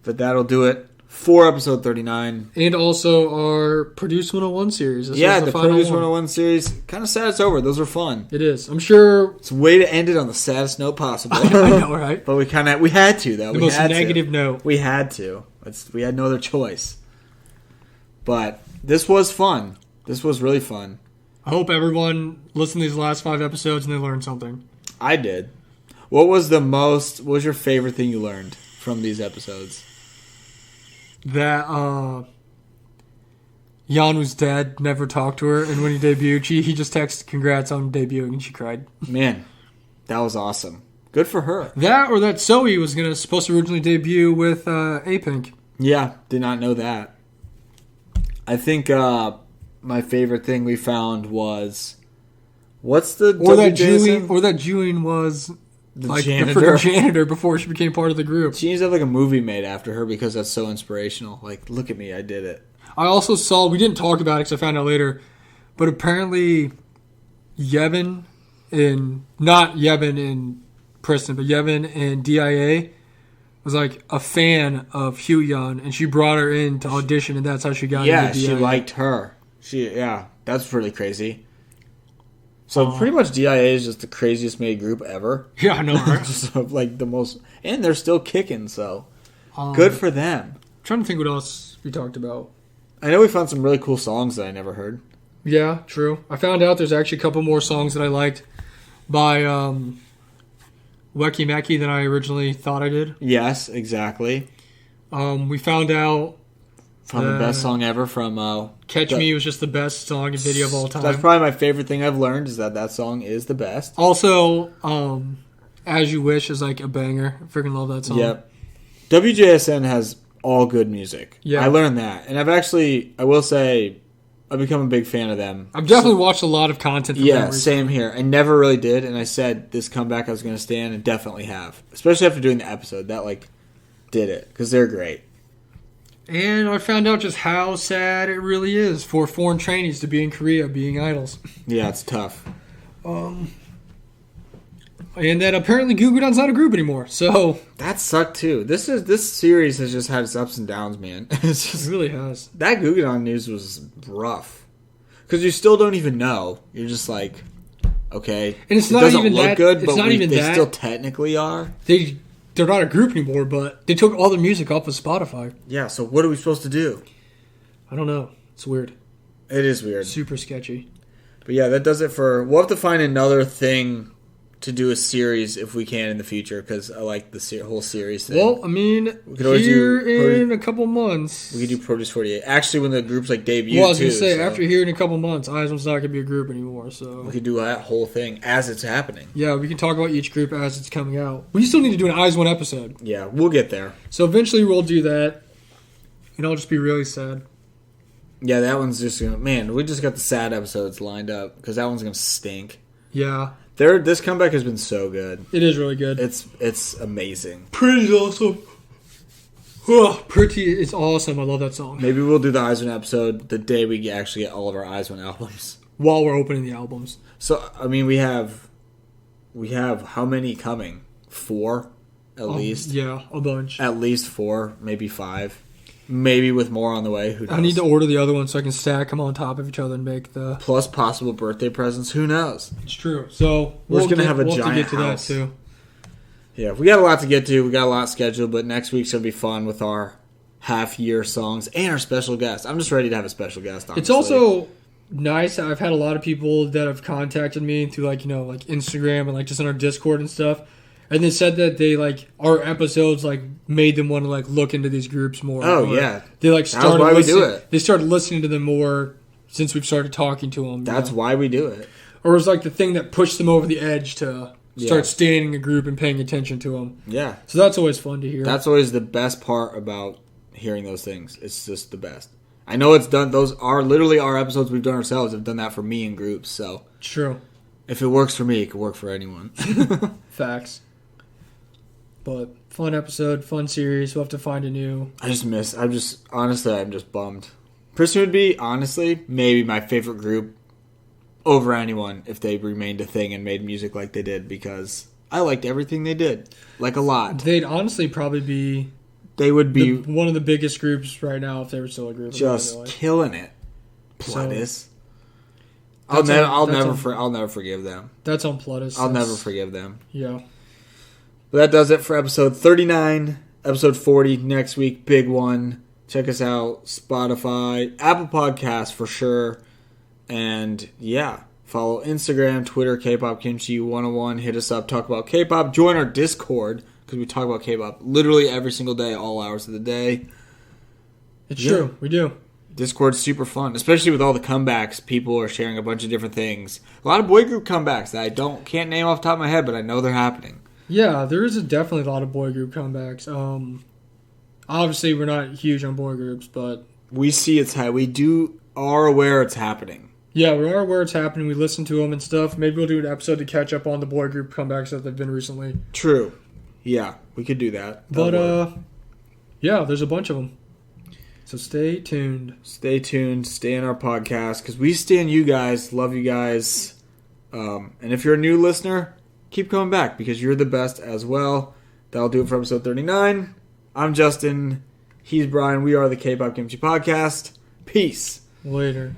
that'll do it for episode 39. and also our Produce 101 series. This Yeah, was the final Produce one. 101 series. Kind of sad it's over. Those were fun. It is. I'm sure. It's a way to end it on the saddest note possible. I know, right? But we had to, though. The most negative note. We had to. We had no other choice. But this was fun. This was really fun. I hope everyone listened to these last 5 episodes and they learned something. I did. What was your favorite thing you learned from these episodes? That Jan was dead, never talked to her, and when he debuted, he just texted congrats on debuting, and she cried. Man, that was awesome. Good for her. That or that Zoe was supposed to originally debut with A-Pink. Yeah, did not know that. I think my favorite thing we found was what's the Or that WJSN? Jewing was The like the janitor. freaking janitor before she became part of the group. She needs to have like a movie made after her because that's so inspirational. Like, look at me, I did it. I also saw, we didn't talk about it because I found out later, but apparently Yevon not Yevon in Pristin, but Yevon in DIA was like a fan of Hyun, and she brought her in to audition, and that's how she got into DIA. She liked her. That's really crazy. So pretty much DIA is just the craziest made group ever. Yeah, I know, right? Just like the most, and they're still kicking. So good for them. Trying to think what else we talked about. I know we found some really cool songs that I never heard. Yeah, true. I found out there's actually a couple more songs that I liked by Weki Meki than I originally thought I did. Yes, exactly. We found out From the best song ever from Catch Me was just the best song and video of all time. That's probably my favorite thing I've learned is that song is the best. Also, As You Wish is like a banger. I freaking love that song. Yep. WJSN has all good music. Yeah. I learned that. And I will say, I've become a big fan of them. I've definitely watched a lot of content from them recently. Same here. I never really did, and I said this comeback I was going to stand and definitely have. Especially after doing the episode. That, did it. Because they're great. And I found out just how sad it really is for foreign trainees to be in Korea being idols. Yeah, it's tough. And that apparently Gugudan's not a group anymore. So That sucked, too. This series has just had its ups and downs, man. It's it just... really has. That Gugudan news was rough. Because you still don't even know. You're just like, okay. And it's it not doesn't even look that- good, it's but not even they that. still technically are. They're not a group anymore, but they took all their music off of Spotify. Yeah, so what are we supposed to do? I don't know. It's weird. It is weird. Super sketchy. But yeah, that does it for... We'll have to find another thing to do a series if we can in the future, because I like the whole series thing. Well, I mean, could always here do- in a couple months. We could do Produce 48. Actually, when the groups debut, Well, I was going too, to say, so after here in a couple months, Eisman's not going to be a group anymore, so... we could do that whole thing as it's happening. Yeah, we can talk about each group as it's coming out. We still need to do an Eyes One episode. Yeah, we'll get there. So eventually we'll do that, and I'll just be really sad. Yeah, that one's just gonna... Man, we just got the sad episodes lined up, because that one's gonna stink. Yeah, This comeback has been so good. it is really good. It's amazing. Pretty's awesome. Oh, Pretty is awesome. I love that song. Maybe we'll do the Eisman episode the day we actually get all of our Eisman albums. While we're opening the albums. So, I mean, we have we have how many coming? 4, at least. Yeah, a bunch. At least 4, maybe 5. Maybe with more on the way. Who knows? I need to order the other one so I can stack them on top of each other and make the... Plus possible birthday presents. Who knows? It's true. So we're just going to have a giant get to house. That too. Yeah, we got a lot to get to. We got a lot scheduled, but next week's going to be fun with our half-year songs and our special guest. I'm just ready to have a special guest, honestly. It's also nice. I've had a lot of people that have contacted me through, like Instagram and, just in our Discord and stuff. And they said that they, our episodes, made them want to, look into these groups more. Oh, yeah. They, started That's why we do it. They started listening to them more since we've started talking to them. That's why we do it. Or it was, the thing that pushed them over the edge to start staying in a group and paying attention to them. Yeah. So that's always fun to hear. That's always the best part about hearing those things. It's just the best. I know it's done. Those are literally our episodes we've done ourselves. Have done that for me in groups. So true. If it works for me, it could work for anyone. Facts. But fun episode, fun series. We'll have to find a new. I'm just bummed. Pristin would be, honestly, maybe my favorite group over anyone if they remained a thing and made music like they did, because I liked everything they did. A lot. They'd honestly probably be... They would be... one of the biggest groups right now if they were still a group. Just killing it. Pledis. I'll never forgive them. That's on Pledis. I'll never forgive them. Yeah. But that does it for episode 39. Episode 40 next week. Big one. Check us out. Spotify. Apple Podcasts for sure. And yeah. Follow Instagram, Twitter, K-Pop Kimchi 101. Hit us up. Talk about K-Pop. Join our Discord, because we talk about K-Pop literally every single day, all hours of the day. It's true. We do. Discord's super fun, especially with all the comebacks. People are sharing a bunch of different things. A lot of boy group comebacks that I can't name off the top of my head, but I know they're happening. Yeah, there is definitely a lot of boy group comebacks. Obviously, we're not huge on boy groups, but... We see are aware it's happening. Yeah, we are aware it's happening. We listen to them and stuff. Maybe we'll do an episode to catch up on the boy group comebacks that they've been recently. True. Yeah, we could do that. But, yeah, there's a bunch of them. So stay tuned. Stay tuned. Stay in our podcast, because we stand you guys. Love you guys. And if you're a new listener, keep coming back, because you're the best as well. That'll do it for episode 39. I'm Justin. He's Brian. We are the K-Pop Kimchi Podcast. Peace. Later.